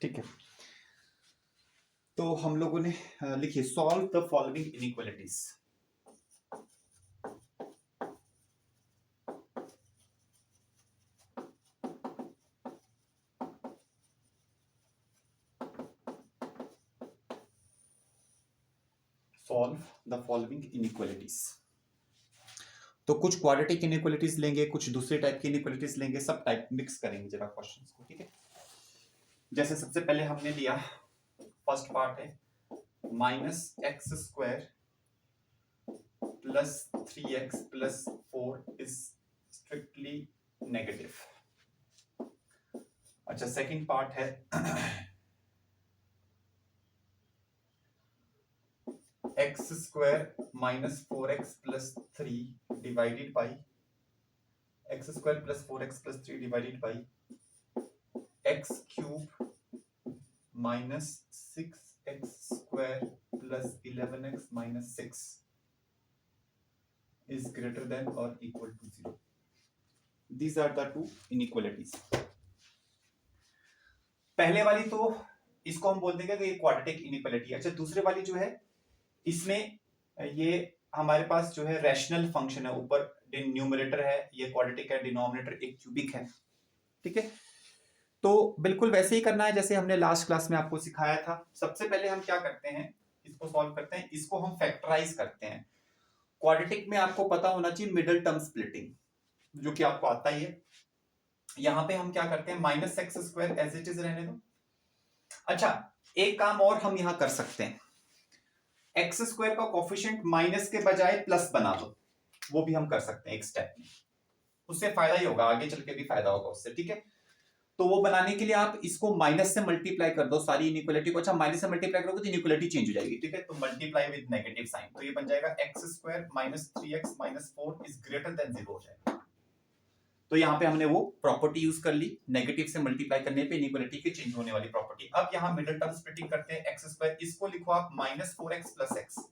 ठीक है, तो हम लोगों ने लिखिए solve the following inequalities. Solve the following inequalities. तो कुछ क्वाड्रेटिक इनइक्वालिटीज लेंगे, कुछ दूसरे टाइप की इनइक्वालिटीज लेंगे, सब टाइप मिक्स करेंगे जरा क्वेश्चंस को। ठीक है, जैसे सबसे पहले हमने लिया फर्स्ट पार्ट है -x² plus 3x plus 4 is strictly negative. अच्छा, सेकंड पार्ट है x² minus 4x plus 3 divided by x² plus 4x plus 3 divided by x³ minus 6x² plus 11x minus 6 is greater than or equal to 0. These are the two inequalities. पहले वाली तो इसको हम बोल देंगे कि ये क्वाड्रेटिक इनइक्वालिटी है। अच्छा, दूसरे वाली जो है इसमें ये हमारे पास जो है रैशनल फंक्शन है, ऊपर न्यूमरेटर है, ये क्वाड्रेटिक है, डिनोमिनेटर एक क्यूबिक है। ठीक है, तो बिल्कुल वैसे ही करना है जैसे हमने लास्ट क्लास में आपको सिखाया था। सबसे पहले हम क्या करते हैं, इसको सॉल्व करते हैं, इसको हम फैक्टराइज करते हैं। क्वाड्रेटिक में आपको पता होना चाहिए मिडिल टर्म स्प्लिटिंग, जो कि आपको आता ही है। यहां पे हम क्या करते हैं, -x² एज इट इज रहने दो। अच्छा, एक काम और हम यहां कर सकते हैं, x² का कोफिशिएंट माइनस के बजाय प्लस बना दो, वो भी हम कर सकते हैं एक स्टेप में, उससे फायदा ही होगा, आगे चल के भी फायदा होगा उससे। ठीक है, तो वो बनाने के लिए आप इसको माइनस से मल्टीप्लाई कर दो सारी इनइक्वालिटी को। अच्छा, माइनस से मल्टीप्लाई करोगे तो इनइक्वालिटी चेंज हो जाएगी। ठीक है, तो मल्टीप्लाई विद नेगेटिव साइन, तो ये बन जाएगा x² minus 3x minus 4 is greater than 0 हो जाएगा। तो यहाँ पे हमने वो प्रॉपर्टी यूज कर ली, नेगेटिव से मल्टीप्लाई करने पे इनइक्वालिटी के चेंज होने वाली प्रॉपर्टी। अब यहाँ मिडिल टर्म स्प्लिटिंग करते हैं, x², इसको लिखो आप -4x plus x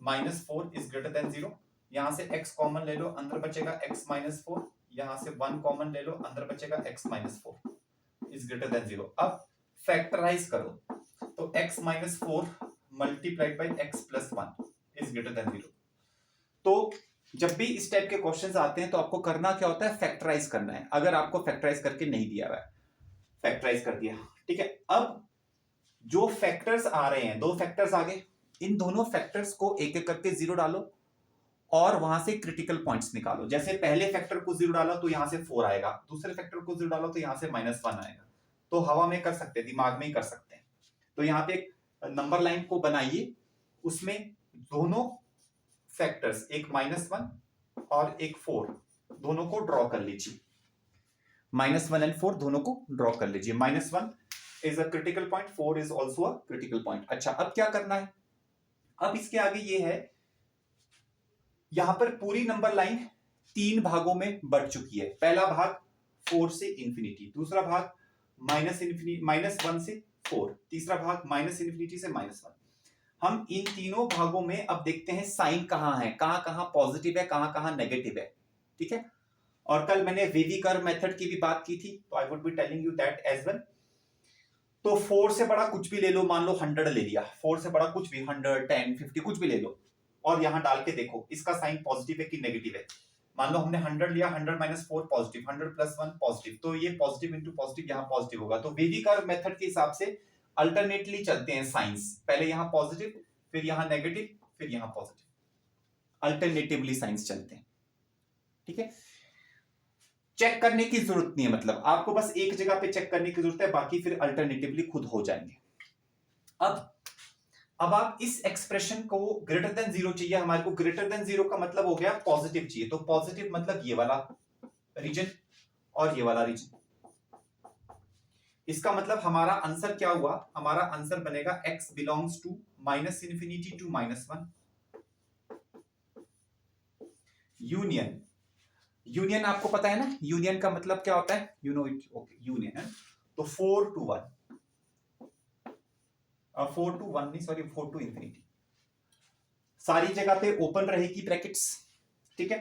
minus 4 is greater than 0। यहां से x कॉमन ले लो, अंदर बचेगा x माइनस 4, यहां से 1 कॉमन ले लो, अंदर बचेगा x minus 4 is greater than 0। अब फैक्टराइज करो, तो x minus 4 multiplied by x plus 1 is greater than 0। तो जब भी इस टाइप के क्वेश्चंस आते हैं तो आपको करना क्या होता है, फैक्टराइज करना है। अगर आपको फैक्टराइज करके नहीं दिया हुआ है, फैक्टराइज कर दिया। ठीक है, अब जो फैक्टर्स आ रहे हैं, 2 फैक्टर्स आ गए, इन दोनों फैक्टर्स को एक एक करके 0 डालो और वहां से क्रिटिकल पॉइंट्स निकालो। जैसे पहले फैक्टर को 0 डाला तो यहां से 4 आएगा, दूसरे फैक्टर को 0 डालो तो यहां से -1 आएगा। तो हवा में कर सकते हैं, दिमाग में ही कर सकते हैं। तो यहां पे एक नंबर लाइन को बनाइए, उसमें दोनों फैक्टर्स, एक -1 और एक 4, दोनों को ड्रॉ कर लीजिए। -1 एंड 4 दोनों को ड्रॉ कर लीजिए। -1 is a critical point, 4 is also a critical point. अच्छा, अब क्या करना है, अब इसके आगे ये है, यहां पर पूरी नंबर लाइन 3 भागों में बढ़ चुकी है। पहला भाग 4 से इंफिनिटी, दूसरा भाग -1 से 4, तीसरा भाग -∞ से -1। हम इन तीनों भागों में अब देखते हैं साइन कहां है, कहां कहां पॉजिटिव है, कहां कहां नेगेटिव है। ठीक है, और कल मैंने वेवी कर्व मेथड की भी बात की थी, तो I would be telling you that as well. तो 4 से बड़ा कुछ भी ले लो, मान लो 100 ले लिया, 4 से बड़ा कुछ भी 100, 10, 50 कुछ भी ले लो, और यहां डाल के देखो इसका साइन पॉजिटिव है कि नेगेटिव है। मान लो हमने 100 लिया, 100 माइनस 4 पॉजिटिव, 100 प्लस 1 पॉजिटिव, तो ये पॉजिटिव इंटू पॉजिटिव यहां पॉजिटिव होगा। तो वेवी कर्व मेथड के हिसाब से अल्टरनेटली चलते हैं साइंस, पहले यहां पॉजिटिव, फिर यहां नेगेटिव, फिर यहां पॉजिटिव, अल्टरनेटिवली साइंस चलते हैं। ठीक है, चेक करने की जरूरत नहीं है, मतलब आपको बस एक जगह पे चेक करने की जरूरत है, बाकी फिर अल्टरनेटिवली खुद हो जाएंगे। अब आप इस एक्सप्रेशन को ग्रेटर देन 0 चाहिए हमारे को। ग्रेटर देन 0 का मतलब हो गया पॉजिटिव चाहिए, तो पॉजिटिव मतलब ये वाला रीजन और ये वाला रीजन। इसका मतलब हमारा आंसर क्या हुआ, हमारा आंसर बनेगा x belongs to -∞ to -1 union. Union आपको पता है ना, यूनियन का मतलब क्या होता है, you know it, okay, union है। तो 4 to 1, 4 to 1 नहीं, सॉरी 4 to ∞, सारी जगह पे ओपन रहेगी ब्रैकेट्स। ठीक है,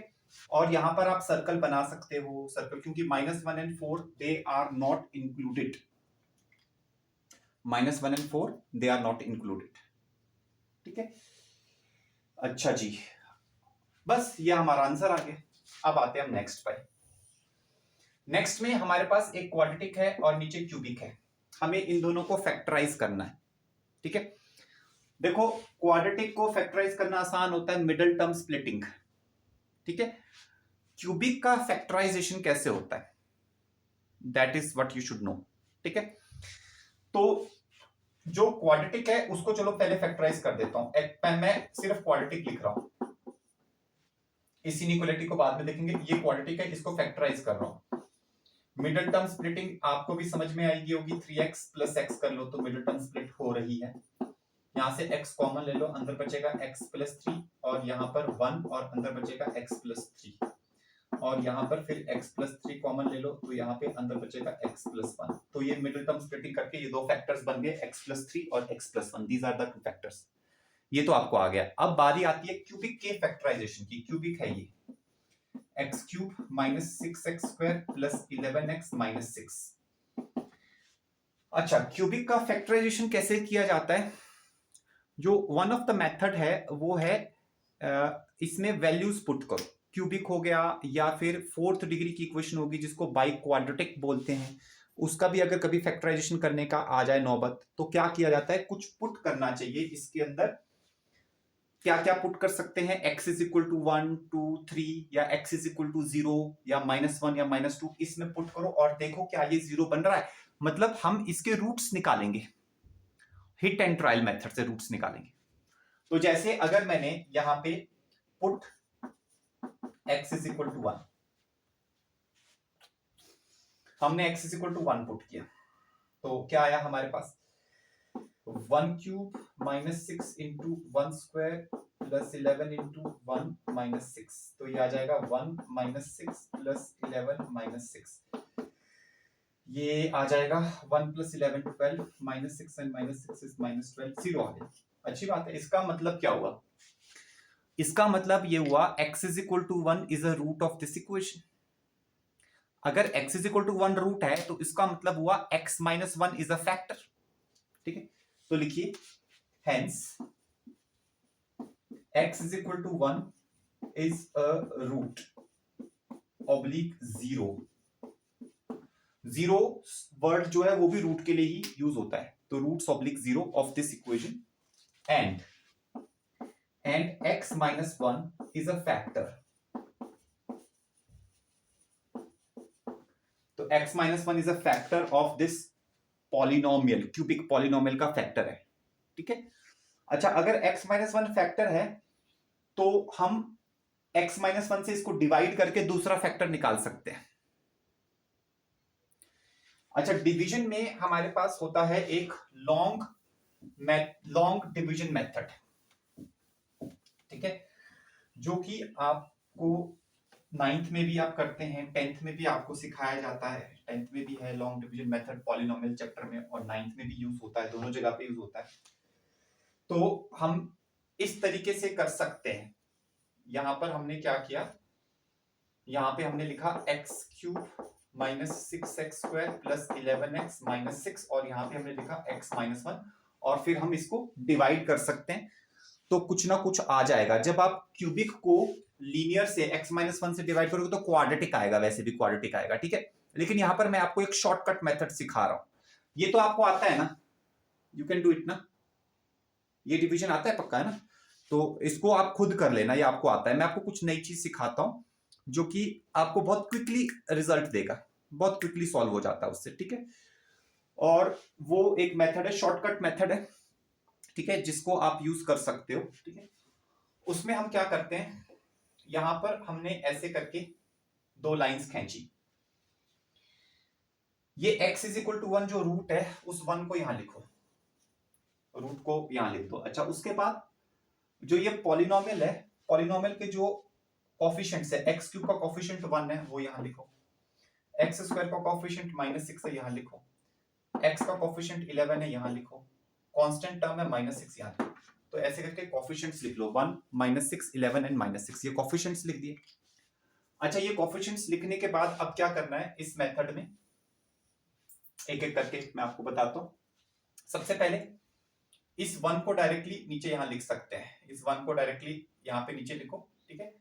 और यहां पर आप सर्कल बना सकते हो, सर्कल, क्योंकि -1 and 4 they are not included. -1 and 4 they are not included. ठीक है, अच्छा जी, बस ये हमारा आंसर आ गया। अब आते हैं हम नेक्स्ट पर। नेक्स्ट में हमारे पास एक क्वाड्रेटिक है और नीचे क्यूबिक है, हमें इन दोनों को फैक्टराइज करना है। ठीक है, देखो क्वाड्रेटिक को फैक्टराइज करना आसान होता है, मिडिल टर्म स्प्लिटिंग। ठीक है, क्यूबिक का फैक्टराइजेशन कैसे होता है, that is what you should know. ठीक है, तो जो क्वाड्रेटिक है उसको चलो पहले फैक्टराइज कर देता हूं। मैं सिर्फ क्वाड्रेटिक लिख रहा हूं, इस इनइक्वालिटी को बाद में देखेंगे। ये क्वाड्रेटिक है, इसको फैक्टराइज कर रहा हूं। मिडिल टर्म स्प्लिटिंग आपको भी समझ में आएगी होगी, 3x प्लस एक्स कर लो तो मिडिल टर्म स्प्लिट हो रही है। यहां से x कॉमन ले लो, अंदर बचेगा x प्लस 3 और यहां पर 1 और अंदर बचेगा x प्लस 3 और यहां पर फिर x प्लस 3 कॉमन ले लो तो यहां पे अंदर बचेगा x प्लस 1। तो ये मिडिल टर्म स्प्लिटिंग करके ये दो फैक्टर्स बन गए, x प्लस 3 और x plus 1। These are the two factors. ये तो आपको आ गया। अब बारी आती है क्यूबिक के फैक्टराइजेशन की। क्यूबिक है ये x cube minus 6x square plus 11x minus 6। अच्छा, क्यूबिक का फैक्टराइजेशन कैसे किया जाता है? जो वन ऑफ द मेथड है वो है इसमें वैल्यूज पुट करो। क्यूबिक हो गया या फिर फोर्थ डिग्री की इक्वेशन होगी जिसको बाई क्वाड्रेटिक बोलते हैं, उसका भी अगर कभी फैक्टराइजेशन करने का आ जाए नौबत तो क्या किया जाता है, कुछ पुट करना चाहिए इसके अंदर। क्या क्या पुट कर सकते हैं, x इज इक्वल टू 1 2 3 या x इज इक्वल टू 0 या -1 या -2, इसमें पुट करो और देखो क्या ये 0 बन रहा है। मतलब हम इसके रूट्स निकालेंगे, हिट एंड ट्रायल मेथड से रूट्स निकालेंगे। तो जैसे अगर मैंने यहां पे put x is equal to 1, हमने x is equal to 1 put किया तो क्या आया हमारे पास, 1 cube minus 6 into 1 square plus 11 into 1 minus 6। तो ये आ जाएगा 1 माइनस 6 प्लस 11 माइनस 6। ये आ जाएगा 1 plus 11 12 minus 6 and minus 6 is minus 12, 0 आ गया। अच्छी बात है। इसका मतलब क्या हुआ, इसका मतलब ये हुआ x is equal to 1 is a root of this equation. अगर x is equal to 1 root है तो इसका मतलब हुआ x minus 1 is a factor. ठीक है, तो लिखिए hence x is equal to 1 is a root oblique 0। 0 word जो है वो भी रूट के लिए ही यूज होता है, तो roots oblique 0 of this equation and x minus 1 is a factor। तो x minus 1 is a factor of this polynomial, cubic polynomial का फैक्टर है। ठीक है, अच्छा अगर x minus 1 फैक्टर है तो हम x minus 1 से इसको डिवाइड करके दूसरा फैक्टर निकाल सकते हैं। अच्छा, डिवीजन में हमारे पास होता है एक लॉन्ग डिवीजन मेथड। ठीक है, जो कि आपको 9th में भी आप करते हैं, 10th में भी आपको सिखाया जाता है। 10th में भी है long division method polynomial chapter में, और 9th में भी यूज होता है, दोनों जगह पे यूज होता है। तो हम इस तरीके से कर सकते हैं। यहां पर हमने क्या किया, यहां पे हमने लिखा x cube minus 6x square plus 11x minus 6 और यहां पे हमने लिखा x माइनस 1 और फिर हम इसको डिवाइड कर सकते हैं तो कुछ ना कुछ आ जाएगा। जब आप क्यूबिक को लीनियर से x माइनस 1 से डिवाइड करोगे तो क्वाड्रेटिक आएगा, वैसे भी क्वाड्रेटिक आएगा। ठीक है, लेकिन यहां पर मैं आपको एक शॉर्टकट मेथड सिखा रहा हूं। ये तो आपको आता है ना, यू कैन डू इट ना, ये डिवीजन आता है पक्का है ना, तो इसको आप खुद कर लेना, ये आपको आता है। मैं आपको कुछ नई चीज सिखाता हूं जो कि आपको बहुत क्विकली रिजल्ट देगा, बहुत क्विकली सॉल्व हो जाता है उससे। ठीक है, और वो एक मेथड है, शॉर्टकट मेथड है। ठीक है, जिसको आप यूज कर सकते हो। ठीक है, उसमें हम क्या करते हैं, यहां पर हमने ऐसे करके दो लाइंस खींची। ये x इज इक्वल टू 1 जो रूट है उस 1 को यहां लिखो, रूट को यहां लिख दो। अच्छा, उसके बाद जो ये पॉलिनोमियल है, पॉलिनोमियल के जो कोफिशिएंट्स है, x क्यूब का कोफिशिएंट 1 है वो यहां लिखो, x स्क्वायर का कोफिशिएंट -6 है यहां लिखो, x का कोफिशिएंट 11 है यहां लिखो, कांस्टेंट टर्म है -6 यहां लिखो। तो ऐसे करके कोफिशिएंट्स लिख लो, 1 -6 11 एंड -6, ये कोफिशिएंट्स लिख दिए। अच्छा, ये कोफिशिएंट्स लिखने के बाद अब क्या करना है इस मेथड में, एक एक करके मैं आपको बताता हूं। सबसे पहले इस 1 को डायरेक्टली नीचे यहां लिख सकते हैं, इस 1 को डायरेक्टली यहां पे नीचे लिखो, ठीक है।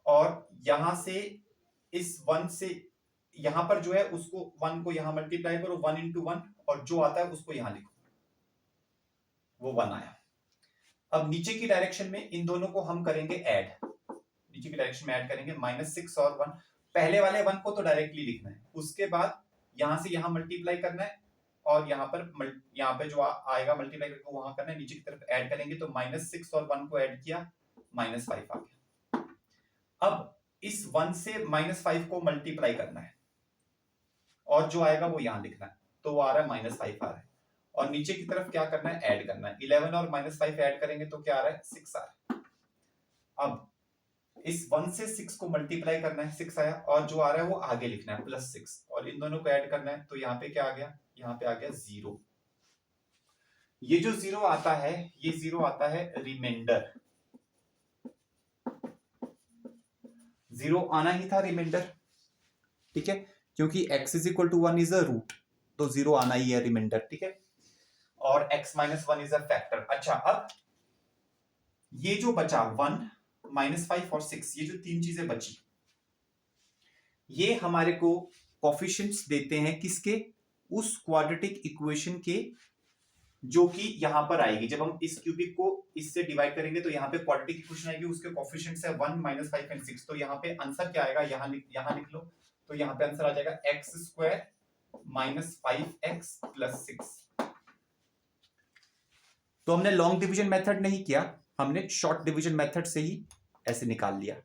और यहां से इस 1 से यहां पर जो है उसको 1 को यहां मल्टीप्लाई करो, 1 इंटू 1, और जो आता है उसको यहां लिखो, वो 1 आया। अब नीचे की डायरेक्शन में इन दोनों को हम करेंगे ऐड, नीचे की डायरेक्शन में ऐड करेंगे, -6 और 1। पहले वाले 1 को तो डायरेक्टली लिखना है, उसके बाद यहां से यहां मल्टीप्लाई करना है, और यहां पे जो आएगा मल्टीप्लाई करके वहां करना है, नीचे की तरफ ऐड करेंगे, तो -6 और 1 को ऐड किया, -5 आ गया। अब इस 1 से -5 को मल्टीप्लाई करना है, और जो आएगा वो यहां लिखना है, तो वो आ रहा है -5 आ रहा है। और नीचे की तरफ क्या करना है, ऐड करना है, 11 और -5 ऐड करेंगे तो क्या आ रहा है, 6 आ रहा है। अब इस 1 से 6 को मल्टीप्लाई करना है, 6 आया, और जो आ रहा है वो आगे लिखना है, +6, और इन दोनों को ऐड करना है, तो यहाँ पे क्या आ गया, यहाँ पे आ गया 0। ये जो 0 आता है, ये 0 आता है रिमाइंडर, 0 आना ही था रिमाइंडर, ठीक है, क्योंकि x is equal to 1 is a root, तो 0 आना ही है रिमाइंडर, ठीक है। और x minus 1 is a factor. अच्छा, अब ये जो बचा 1, -5 और 6, ये जो तीन चीजें बची, ये हमारे को कोफिशिएंट्स देते हैं किसके, उस क्वाड्रेटिक इक्वेशन के जो कि यहां पर आएगी। जब हम इस क्यूबिक को इससे डिवाइड करेंगे तो यहाँ पे क्वाड्रेटिक इक्वेशन आएगी, उसके कोफिशिएंट्स है 1, -5 एंड 6। तो यहाँ पे आंसर क्या आएगा, यहाँ लिख लो, तो यहाँ पे आंसर आ जाएगा x² -5x + 6। तो हमने लॉन्ग डिवीजन मेथड नहीं किया, हमने शॉर्ट डिवीजन मेथड से ही ऐसे निकाल लिया,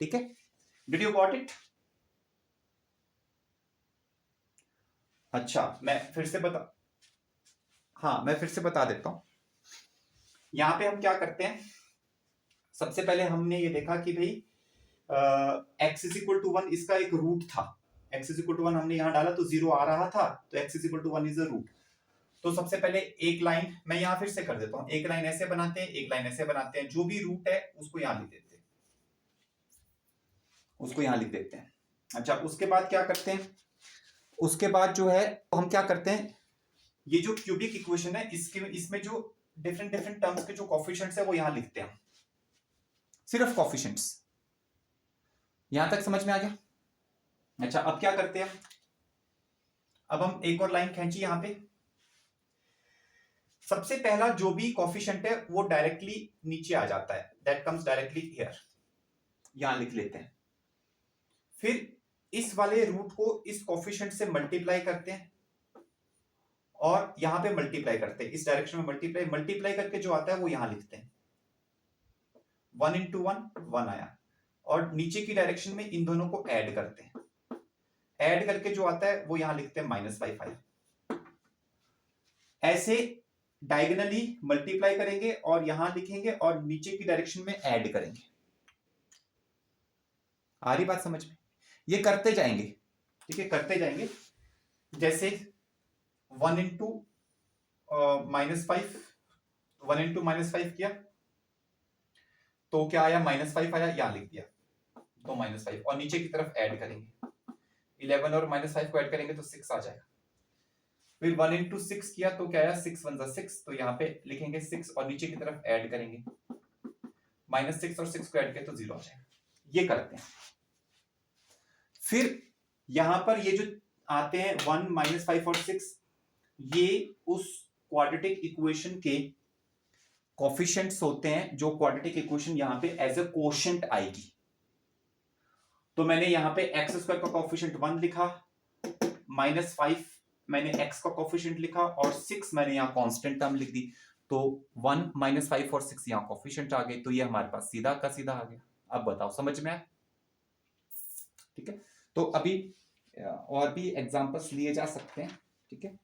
ठीक है। Did you got it? अच्छा, मैं फिर से बता देता हूं। यहां पे हम क्या करते हैं, सबसे पहले हमने ये देखा कि भाई x = 1 इसका एक रूट था, x = 1 हमने यहां डाला तो 0 आ रहा था, तो x = 1 इज अ रूट। तो सबसे पहले एक लाइन मैं यहां फिर से कर देता हूं, एक लाइन ऐसे बनाते हैं, एक लाइन ऐसे बनाते हैं, जो भी रूट है उसको यहां लिख देते हैं, अच्छा, उसके बाद क्या करते हैं, उसके बाद जो है हम क्या करते हैं, ये जो क्यूबिक इक्वेशन है इसमें जो डिफरेंट टर्म्स के जो कोफिशिएंट्स है वो यहां लिखते हैं, सिर्फ कोफिशिएंट्स। यहां तक समझ में आ गया? अच्छा, अब क्या करते हैं, अब हम एक और लाइन खींची यहां पे। सबसे पहला जो भी कोफिशिएंट है वो डायरेक्टली नीचे आ जाता है, दैट कम्स डायरेक्टली हियर, यहां लिख लेते हैं। फिर इस वाले रूट को इस कोफिशिएंट से मल्टीप्लाई करते हैं, और यहां पे मल्टीप्लाई करते हैं, इस डायरेक्शन में मल्टीप्लाई करके जो आता है वो यहां लिखते हैं, 1 इंटू 1 आया, और नीचे की डायरेक्शन में इन दोनों को ऐड करते हैं, ऐड करके जो आता है वो यहां लिखते हैं, -5 आया। ऐसे डायगोनली मल्टीप्लाई करेंगे और यहां लिखेंगे और नीचे की डायरेक्शन में ऐड करेंगे। आ रही बात समझ में? ये करते जाएंगे, ठीक है, करते जाएंगे। जैसे 1 इंटू -5, 1 इंटू -5 किया तो क्या आया, -5 आया, यहां लिख दिया, तो -5, और नीचे की तरफ ऐड करेंगे, 11 और -5 को ऐड करेंगे तो 6 आ जाएगा। फिर 1 इंटू 6 किया तो क्या आया, 6 1 6, तो यहाँ पे लिखेंगे 6 और नीचे की तरफ ऐड करेंगे, -6 और 6 को ऐड किया तो 0 आ जाएगा। ये करते हैं। फिर यहां पर ये जो आते हैं 1, -5 और 6, ये उस क्वाड्रेटिक इक्वेशन के कोफिशिएंट्स होते हैं, जो क्वाड्रेटिक इक्वेशन यहां पे एज अ कोशेंट आएगी। तो मैंने यहां पे x² का कोफिशिएंट 1 लिखा, -5 मैंने x का कोफिशिएंट लिखा, और 6 मैंने यहां कांस्टेंट टर्म लिख दी, तो 1, -5 और 6 यहां कोफिशिएंट आ गए, तो ये हमारे पास सीधा का सीधा आ गया। अब बताओ समझ में आया? ठीक है, तो अभी और भी एग्जांपल्स लिए जा सकते हैं, ठीक है।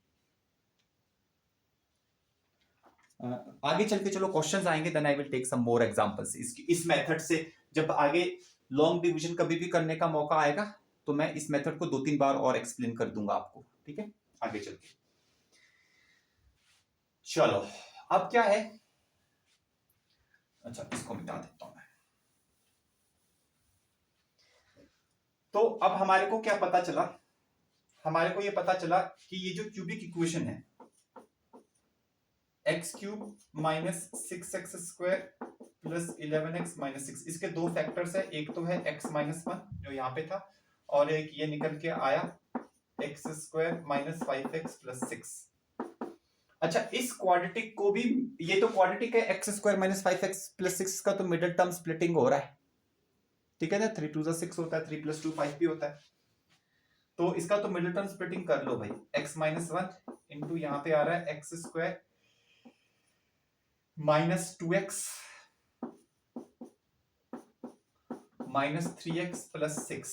आगे चल के चलो क्वेश्चंस आएंगे, then I will take some more examples इस मेथड से। जब आगे लॉन्ग डिवीजन कभी भी करने का मौका आएगा तो मैं इस मेथड को 2-3 बार और एक्सप्लेन कर दूंगा आपको, ठीक है। आगे चल के चलो, अब क्या है, अच्छा इसको मिटा देता हूं मैं। तो अब हमारे को क्या पता चला, हमारे को ये पता चला कि ये जो क्यूबिक इक्वेशन है x cube minus 6x² plus 11x-6। इसके दो फैक्टर्स है, एक तो है x माइनस 1 जो यहाँ पे था, और एक ये निकल के आया x² माइनस 5x प्लस 6। अच्छा, इस क्वाड्रेटिक को भी, ये तो क्वाड्रेटिक है, x² माइनस 5x प्लस 6 का तो मिडिल टर्म स्प्लिटिंग हो रहा है, ठीक है ना, 3 2 6 होता है, 3 + 2 5 भी होता है, तो इसका तो मिडिल टर्म स्प्लिटिंग कर लो भाई। x माइनस 1 इंटू यहाँ पे आ रहा है x² minus 2x minus 3x plus 6।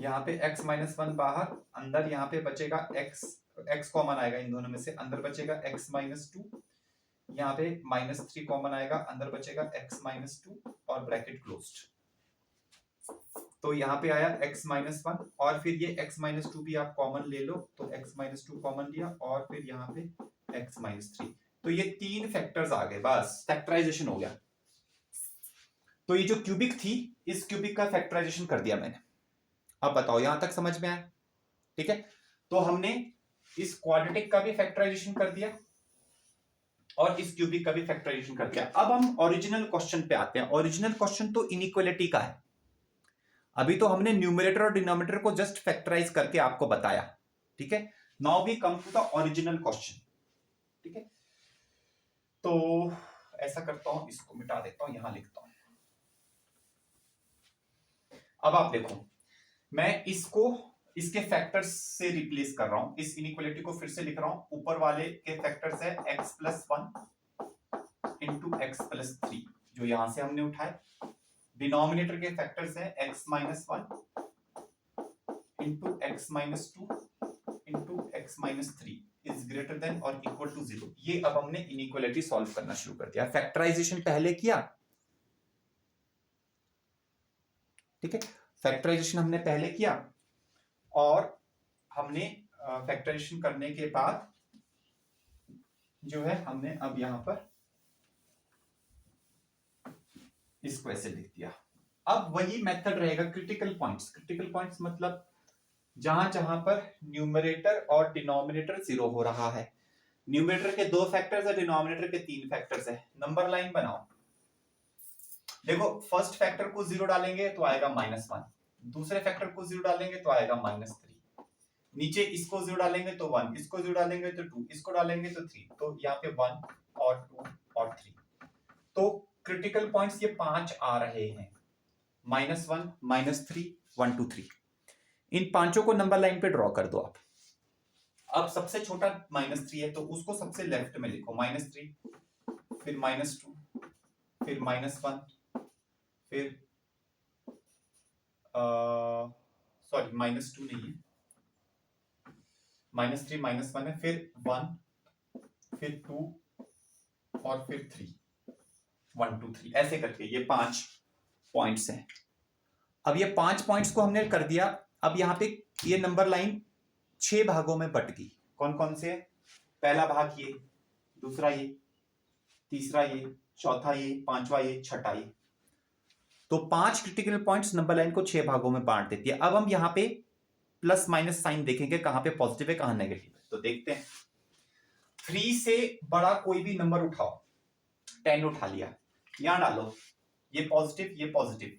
यहाँ पे x माइनस 1 बाहर, अंदर यहाँ पे बचेगा x कॉमन आएगा इन दोनों में से, अंदर बचेगा x माइनस 2, यहाँ पे माइनस 3 कॉमन आएगा, अंदर बचेगा x माइनस 2 और ब्रैकेट क्लोज्ड। तो यहाँ पे आया x माइनस 1 और फिर ये x माइनस 2 भी आप कॉमन ले लो, तो x माइनस 2 कॉमन लिया और फिर यहाँ पे x माइनस 3। तो ये तीन फैक्टर्स आ गए, बस फैक्टराइजेशन हो गया। तो ये जो क्यूबिक थी, इस क्यूबिक का फैक्टराइजेशन कर दिया मैंने। अब बताओ यहां तक समझ में आया? ठीक है, तो हमने इस क्वाड्रेटिक का भी फैक्टराइजेशन कर दिया और इस क्यूबिक का भी फैक्टराइजेशन कर दिया। अब हम ओरिजिनल क्वेश्चन पे आते हैं। ओरिजिनल क्वेश्चन तो इनइक्वालिटी का है। अभी तो हमने न्यूमरेटर और डिनोमिनेटर को जस्ट फैक्टराइज करके आपको बताया, ठीक है। Now we come to the original question, ठीक है। तो ऐसा करता हूं, इसको मिटा देता हूं, यहां लिखता हूं। अब आप देखो, मैं इसको इसके फैक्टर्स से रिप्लेस कर रहा हूं, इस इनइक्वालिटी को फिर से लिख रहा हूं। ऊपर वाले के फैक्टर्स है x plus 1 into x plus 3 जो यहां से हमने उठाए। डिनोमिनेटर के फैक्टर्स है x minus 1 into x minus 2 into x minus 3 is greater than और इक्वल टू 0। ये अब हमने इनइक्वालिटी सॉल्व करना शुरू कर दिया। फैक्टराइजेशन पहले किया, ठीक है, फैक्टराइजेशन हमने पहले किया और हमने फैक्टराइजेशन करने के बाद जो है हमने अब यहां पर इसको ऐसे लिख दिया। अब वही मेथड रहेगा क्रिटिकल पॉइंट्स। क्रिटिकल पॉइंट्स मतलब जहां जहां पर न्यूमरेटर और डिनोमिनेटर 0 हो रहा है। न्यूमरेटर के 2 फैक्टर्स है, डिनोमिनेटर के 3 फैक्टर्स है। नंबर लाइन बनाओ। देखो, फर्स्ट फैक्टर को 0 डालेंगे तो आएगा -1, दूसरे फैक्टर को 0 डालेंगे तो आएगा -3, नीचे इसको 0 डालेंगे तो 1, इसको 0 डालेंगे तो 2, इसको डालेंगे तो 3, तो यहाँ पे 1 और 2 और 3। तो क्रिटिकल पॉइंट्स ये 5 आ रहे हैं, -1, -3, 1 2 3। इन पांचों को नंबर लाइन पे ड्रॉ कर दो आप। अब सबसे छोटा -3 है तो उसको सबसे लेफ्ट में लिखो, -3, फिर -2, फिर -1, फिर सॉरी -2 नहीं है, -3 -1 है, फिर 1, फिर 2 और फिर 3, 1 2 3 ऐसे करके ये 5 पॉइंट्स हैं। अब ये 5 पॉइंट्स को हमने कर दिया। अब यहाँ पे ये नंबर लाइन 6 भागों में बट गई। कौन कौन से? पहला भाग ये, दूसरा ये, तीसरा ये, चौथा ये, पांचवा ये, छठा ये। तो 5 क्रिटिकल पॉइंट्स नंबर लाइन को 6 भागों में बांट देती है। अब हम यहाँ पे प्लस माइनस साइन देखेंगे, कहां पे पॉजिटिव है कहां नेगेटिव है। तो देखते हैं, 3 से बड़ा कोई भी नंबर उठाओ। 10 उठा लिया, यहां डालो, ये पॉजिटिव, ये पॉजिटिव,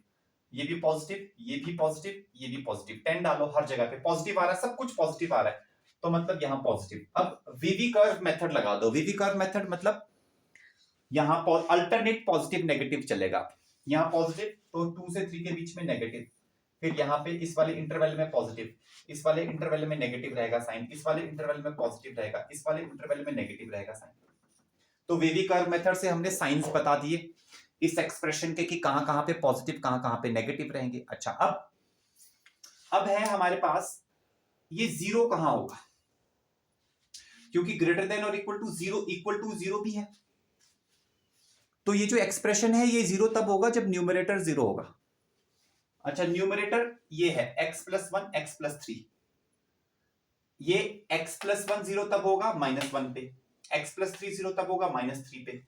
ये भी पॉजिटिव, ये भी पॉजिटिव, ये भी पॉजिटिव। 10 डालो, हर जगह पे पॉजिटिव आ रहा है, सब कुछ पॉजिटिव आ रहा है, तो मतलब यहां पॉजिटिव। अब वीवी कर्व मेथड लगा दो। वीवी कर्व मेथड मतलब यहां अल्टरनेट पॉजिटिव नेगेटिव चलेगा। यहां पॉजिटिव तो 2 से 3 के बीच में नेगेटिव, फिर यहाँ पे इस वाले इंटरवल में पॉजिटिव, इस वाले इंटरवल में नेगेटिव रहेगा साइन, इस वाले इंटरवल में पॉजिटिव रहेगा, इस वाले इंटरवल में नेगेटिव रहेगा साइन। तो वेवी कर्व मेथड से हमने साइंस बता दिए इस एक्सप्रेशन के कि कहां कहां पे पॉजिटिव कहां कहां पे नेगेटिव रहेंगे। अच्छा, अब है हमारे पास ये 0 कहां होगा, क्योंकि ग्रेटर देन और इक्वल टू 0 भी है। तो ये जो एक्सप्रेशन है ये 0 तब होगा जब न्यूमरेटर 0 होगा। अच्छा, न्यूमरेटर ये है x प्लस 1 x प्लस 3, ये x प्लस 1 0 तब होगा -1 पे, x प्लस 3 0 तब होगा -3 पे।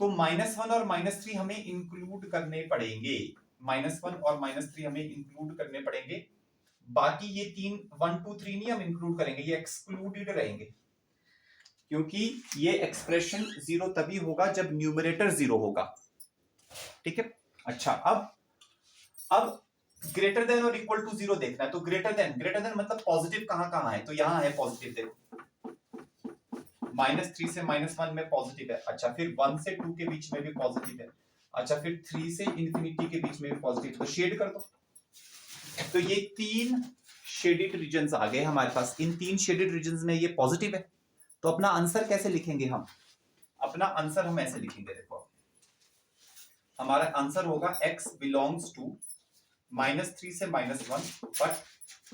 तो -1 और -3 हमें इंक्लूड करने पड़ेंगे, -1 और -3 हमें इंक्लूड करने पड़ेंगे। बाकी ये 3 1 2 3 नहीं हम इंक्लूड करेंगे, ये एक्सक्लूडेड रहेंगे, क्योंकि ये एक्सप्रेशन जीरो तभी होगा जब न्यूमरेटर जीरो होगा, ठीक है। अच्छा, अब ग्रेटर देन और इक्वल टू जीरो देखना है, तो ग्रेटर देन मतलब पॉजिटिव कहां कहां है, तो यहां है पॉजिटिव, देखो -3 से -1 में पॉजिटिव है। अच्छा, फिर 1 से 2 के बीच में भी पॉजिटिव है। अच्छा, फिर 3 से इंफिनिटी के बीच में भी पॉजिटिव, तो शेड कर दो। तो ये 3 शेडेड रीजन्स आ गए हमारे पास। इन 3 शेडेड रीजन्स में ये पॉजिटिव है, तो अपना आंसर कैसे लिखेंगे हम? अपना आंसर हम ऐसे लिखेंगे, देखो हमारा आंसर होगा x बिलोंग्स टू -3 से -1, but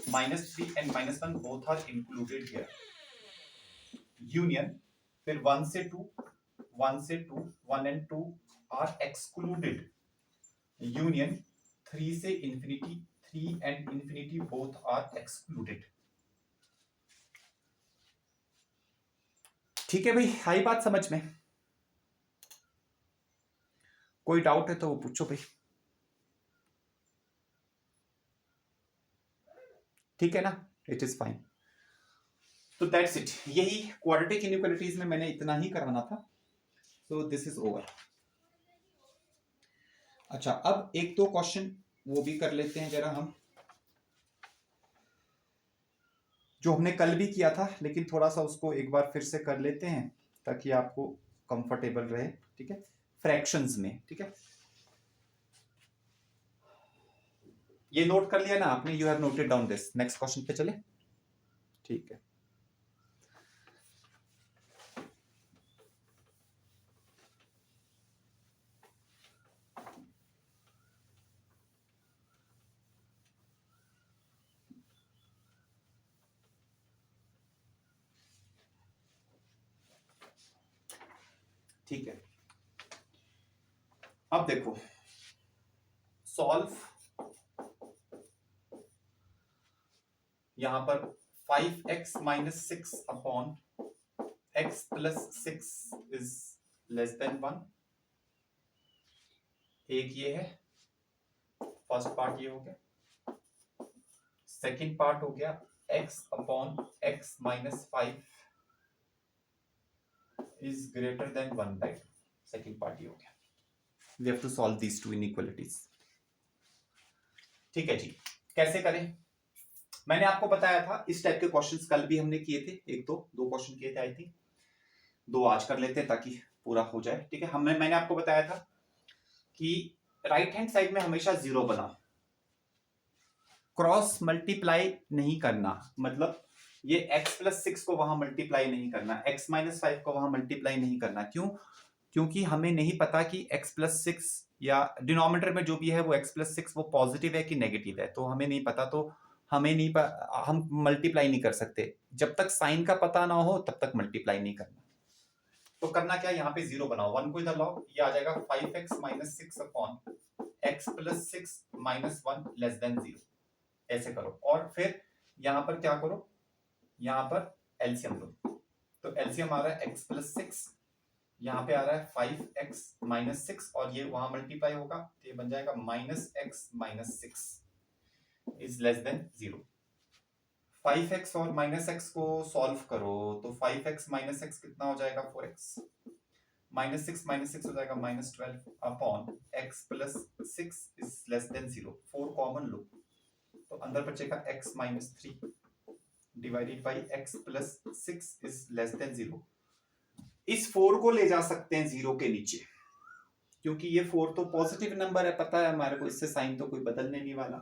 -3 and -1 both are included here, union, फिर 1 से 2, 1 से 2, 1 एंड 2 आर एक्सक्लूडेड, यूनियन 3 से infinity, 3 and infinity both are excluded. ठीक है भाई, आई बात समझ में? कोई डाउट है तो वो पूछो भाई। ठीक है ना, इट इज फाइन। तो दैट्स इट, यही क्वाड्रेटिक इनइक्वालिटीज में मैंने इतना ही कराना था, सो दिस इज ओवर। अच्छा, अब एक दो क्वेश्चन वो भी कर लेते हैं जरा हम, जो हमने कल भी किया था, लेकिन थोड़ा सा उसको एक बार फिर से कर लेते हैं ताकि आपको कंफर्टेबल रहे, ठीक है, फ्रैक्शंस में, ठीक है। ये नोट कर लिया ना आपने? You have noted down this. Next question पे चले, ठीक है। ठीक है, अब देखो, सॉल्व यहां पर 5x - 6 upon x + 6 is less then 1। एक ये है, फर्स्ट पार्ट ये हो गया। सेकंड पार्ट हो गया x upon x - 5 is greater than 1/2। Second part ये हो गया। We have to solve these two inequalities। ठीक है जी, कैसे करें? मैंने आपको बताया था इस टाइप के क्वेश्चंस कल भी हमने किए थे, एक दो क्वेश्चन किए थे, आई थिंक 2 आज कर लेते हैं ताकि पूरा हो जाए, ठीक है। मैंने आपको बताया था कि राइट हैंड साइड में हमेशा 0 बनाओ, क्रॉस मल्टीप्लाई नहीं करना, मतलब ये x + 6 को वहां मल्टीप्लाई नहीं करना, x - 5 को वहां मल्टीप्लाई नहीं करना। क्यों? क्योंकि हमें नहीं पता कि x + 6 या डिनोमिनेटर में जो भी है वो x + 6 वो पॉजिटिव है कि नेगेटिव है, तो हमें नहीं पता, तो हम मल्टीप्लाई नहीं कर सकते। जब तक साइन का पता ना हो तब तक मल्टीप्लाई नहीं करना। तो करना क्या, यहाँ पे 0 बनाओ, 1 को इधर लाओ, ये आ जाएगा 5x - 6 upon x + 6 - 1 less than 0। ऐसे करो, और फिर यहाँ पर क्या करो, यहाँ पर एलसीएम लो, तो एलसीएम आ रहा है x + 6, यहाँ पे आ रहा है 5x - 6, और ये वहां मल्टीप्लाई होगा, तो ये बन जाएगा -x - 6 is less than 0। 5x और -x को सॉल्व करो, तो 5x - x कितना हो जाएगा, 4x, -6 - 6 हो जाएगा -12 upon x + 6 is less than 0। 4 common लो, तो अंदर बचेगा x - 3 divided by x + 6 is less than 0। इस 4 को ले जा सकते हैं 0 के नीचे, क्योंकि ये 4 तो पॉजिटिव नंबर है, पता है हमारे को, इससे साइन तो कोई बदलने नहीं वाला,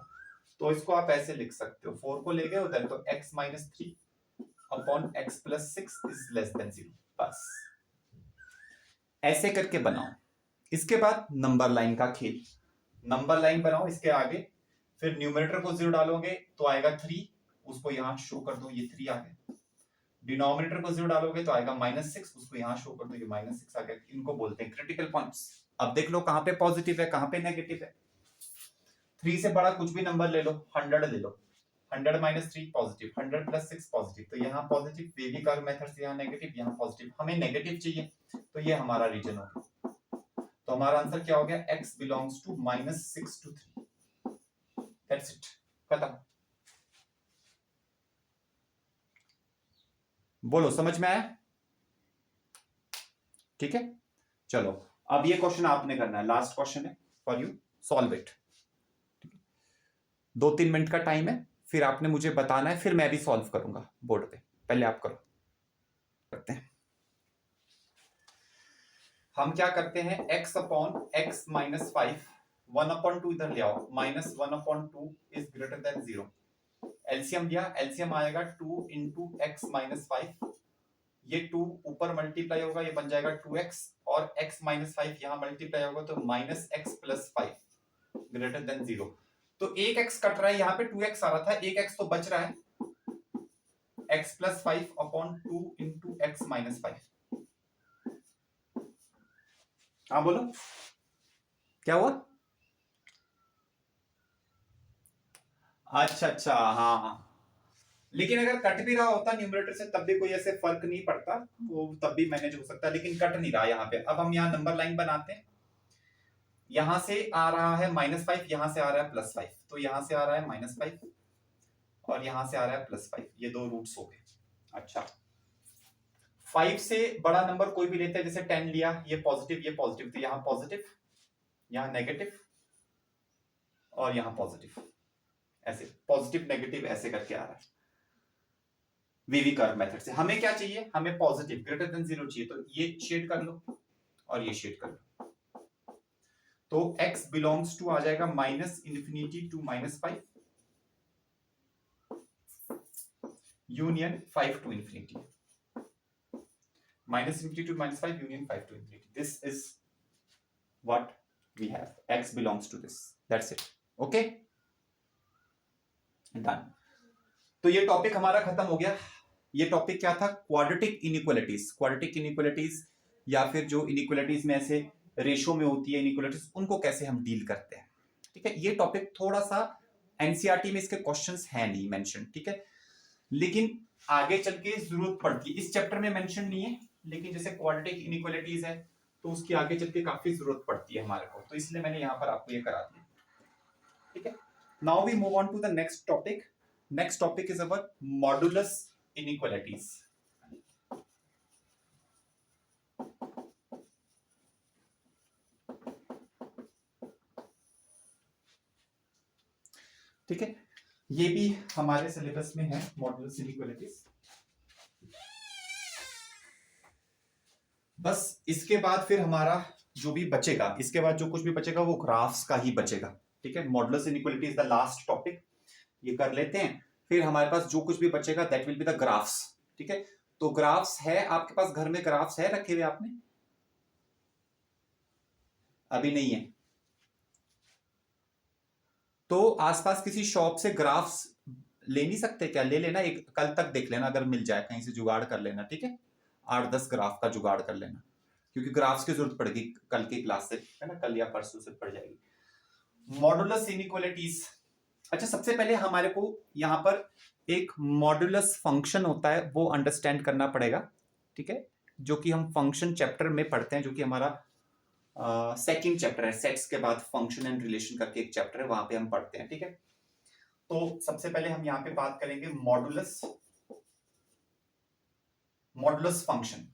तो इसको आप ऐसे लिख सकते हो, 4 को ले गए उधर, तो x - 3 upon x + 6 is less than 0। बस ऐसे करके बनाओ। इसके बाद नंबर लाइन का खेल, नंबर लाइन बनाओ इसके आगे, फिर न्यूमरेटर को 0 डालोगे तो आएगा 3, उसको यहां शो कर दो, ये 3 आ गया। डिनोमिनेटर को 0 डालोगे तो आएगा -6, उसको यहां शो कर दो, ये -6 आ गया। इनको बोलते हैं क्रिटिकल पॉइंट्स। अब देख लो कहां पे पॉजिटिव है कहां पे नेगेटिव है। 3 से बड़ा कुछ भी नंबर ले लो, 100 ले लो, 100 - 3 पॉजिटिव, 100 + 6 पॉजिटिव, तो यहाँ पॉजिटिव, बेबी कर्व मेथड से यहाँ नेगेटिव, यहाँ पॉजिटिव, हमें नेगेटिव चाहिए, तो ये हमारा रीजन हो गया। तो हमारा आंसर क्या हो गया, x belongs to -6 to 3। That's it, खत्म। बोलो समझ में आया? ठीक है, चलो अब ये क्वेश्चन आपने करना है, लास्ट क्वेश्चन है for you, solve it. 2-3 minute का टाइम है, फिर आपने मुझे बताना है, फिर मैं भी सॉल्व करूंगा बोर्ड पे, पहले आप करो। करते हैं, हम क्या करते हैं, x अपॉन x माइनस 5, 1/2 इधर ले आओ, -1/2 इज ग्रेटर देन 0। एलसीएम दिया, एलसीएम आएगा 2 इंटू एक्स माइनस 5, ये 2 ऊपर मल्टीप्लाई होगा, ये बन जाएगा 2x, और x माइनस 5 यहां मल्टीप्लाई होगा तो minus x plus 5 greater than 0। तो एक x कट रहा है, यहाँ पे 2x आ रहा था, एक x तो बच रहा है, x plus 5 upon 2 into x minus 5। हाँ बोलो क्या हुआ? अच्छा अच्छा, हाँ हाँ, लेकिन अगर कट भी रहा होता न्यूमरेटर से तब भी कोई ऐसे फर्क नहीं पड़ता, वो तब भी मैनेज हो सकता, लेकिन कट नहीं रहा यहाँ पे। अब हम यहाँ नंबर लाइन बनाते हैं, यहां से आ रहा है -5, यहां से आ रहा है +5, तो यहां से आ रहा है -5 और यहां से आ रहा है +5, ये दो रूट्स हो गए। अच्छा, 5 से बड़ा नंबर कोई भी लेते हैं, जैसे 10 लिया, ये पॉजिटिव, तो यहाँ पॉजिटिव, यहाँ नेगेटिव और यहाँ पॉजिटिव, ऐसे पॉजिटिव नेगेटिव ऐसे करके आ रहा है वीवी कर्व मेथड से। हमें क्या चाहिए, हमें पॉजिटिव ग्रेटर देन 0 चाहिए, तो ये शेड कर लो और ये शेड कर लो, तो x बिलोंग्स टू आ जाएगा -∞ to -5 union 5 to infinity, -∞ to -5 union 5 to infinity. This is what we have. X belongs to this. That's it. Okay? Done. तो ये टॉपिक हमारा खत्म हो गया। ये टॉपिक क्या था? Quadratic inequalities. क्वाड्रेटिक इनइक्वालिटीज या फिर जो इनइक्वालिटीज में ऐसे रेशो में होती है इनइक्वालिटीज, उनको कैसे हम डील करते हैं। ठीक है, ये टॉपिक थोड़ा सा एनसीईआरटी में इसके क्वेश्चंस हैं नहीं मेंशन, ठीक है, लेकिन आगे चल के जरूरत पड़ती है। इस चैप्टर में मेंशन नहीं है, लेकिन जैसे क्वाड्रेटिक इनइक्वालिटीज है तो उसकी आगे चल के काफी जरूरत पड़ती है हमारे को, तो इसलिए मैंने यहां पर आपको ये करा दिया। ठीक है, now we move on to the next topic. Next topic is our modulus inequalities. ठीक है, ये भी हमारे सिलेबस में है, मॉडुलस इनइक्वालिटीज। बस इसके बाद फिर हमारा जो भी बचेगा, इसके बाद जो कुछ भी बचेगा वो ग्राफ्स का ही बचेगा। ठीक है, modulus inequality is the last topic, ये कर लेते हैं, फिर हमारे पास जो कुछ भी बचेगा that will be the graphs. ठीक है, तो ग्राफ्स है आपके पास घर में, ग्राफ्स है रखे हुए आपने? अभी नहीं है तो आसपास किसी शॉप से ग्राफ्स ले नहीं सकते क्या? ले लेना, एक कल तक देख लेना, अगर मिल जाए कहीं से जुगाड़ कर लेना। ठीक है, 8-10 ग्राफ का जुगाड़ कर लेना, क्योंकि ग्राफ्स की जरूरत पड़ेगी कल की क्लास से, है ना, कल या परसों से पड़ जाएगी। Modulus inequalities. अच्छा, सबसे पहले हमारे को यहाँ पर एक मॉडुलस फंक्शन होता है वो अंडरस्टैंड करना पड़ेगा। ठीक है, जो कि हम फंक्शन चैप्टर में पढ़ते हैं, जो कि हमारा सेकंड चैप्टर है, सेट्स के बाद फंक्शन एंड रिलेशन करके एक चैप्टर है, वहां पे हम पढ़ते हैं। ठीक है, तो सबसे पहले हम यहाँ पे बात करेंगे मॉडुलस, मॉडुलस फंक्शन।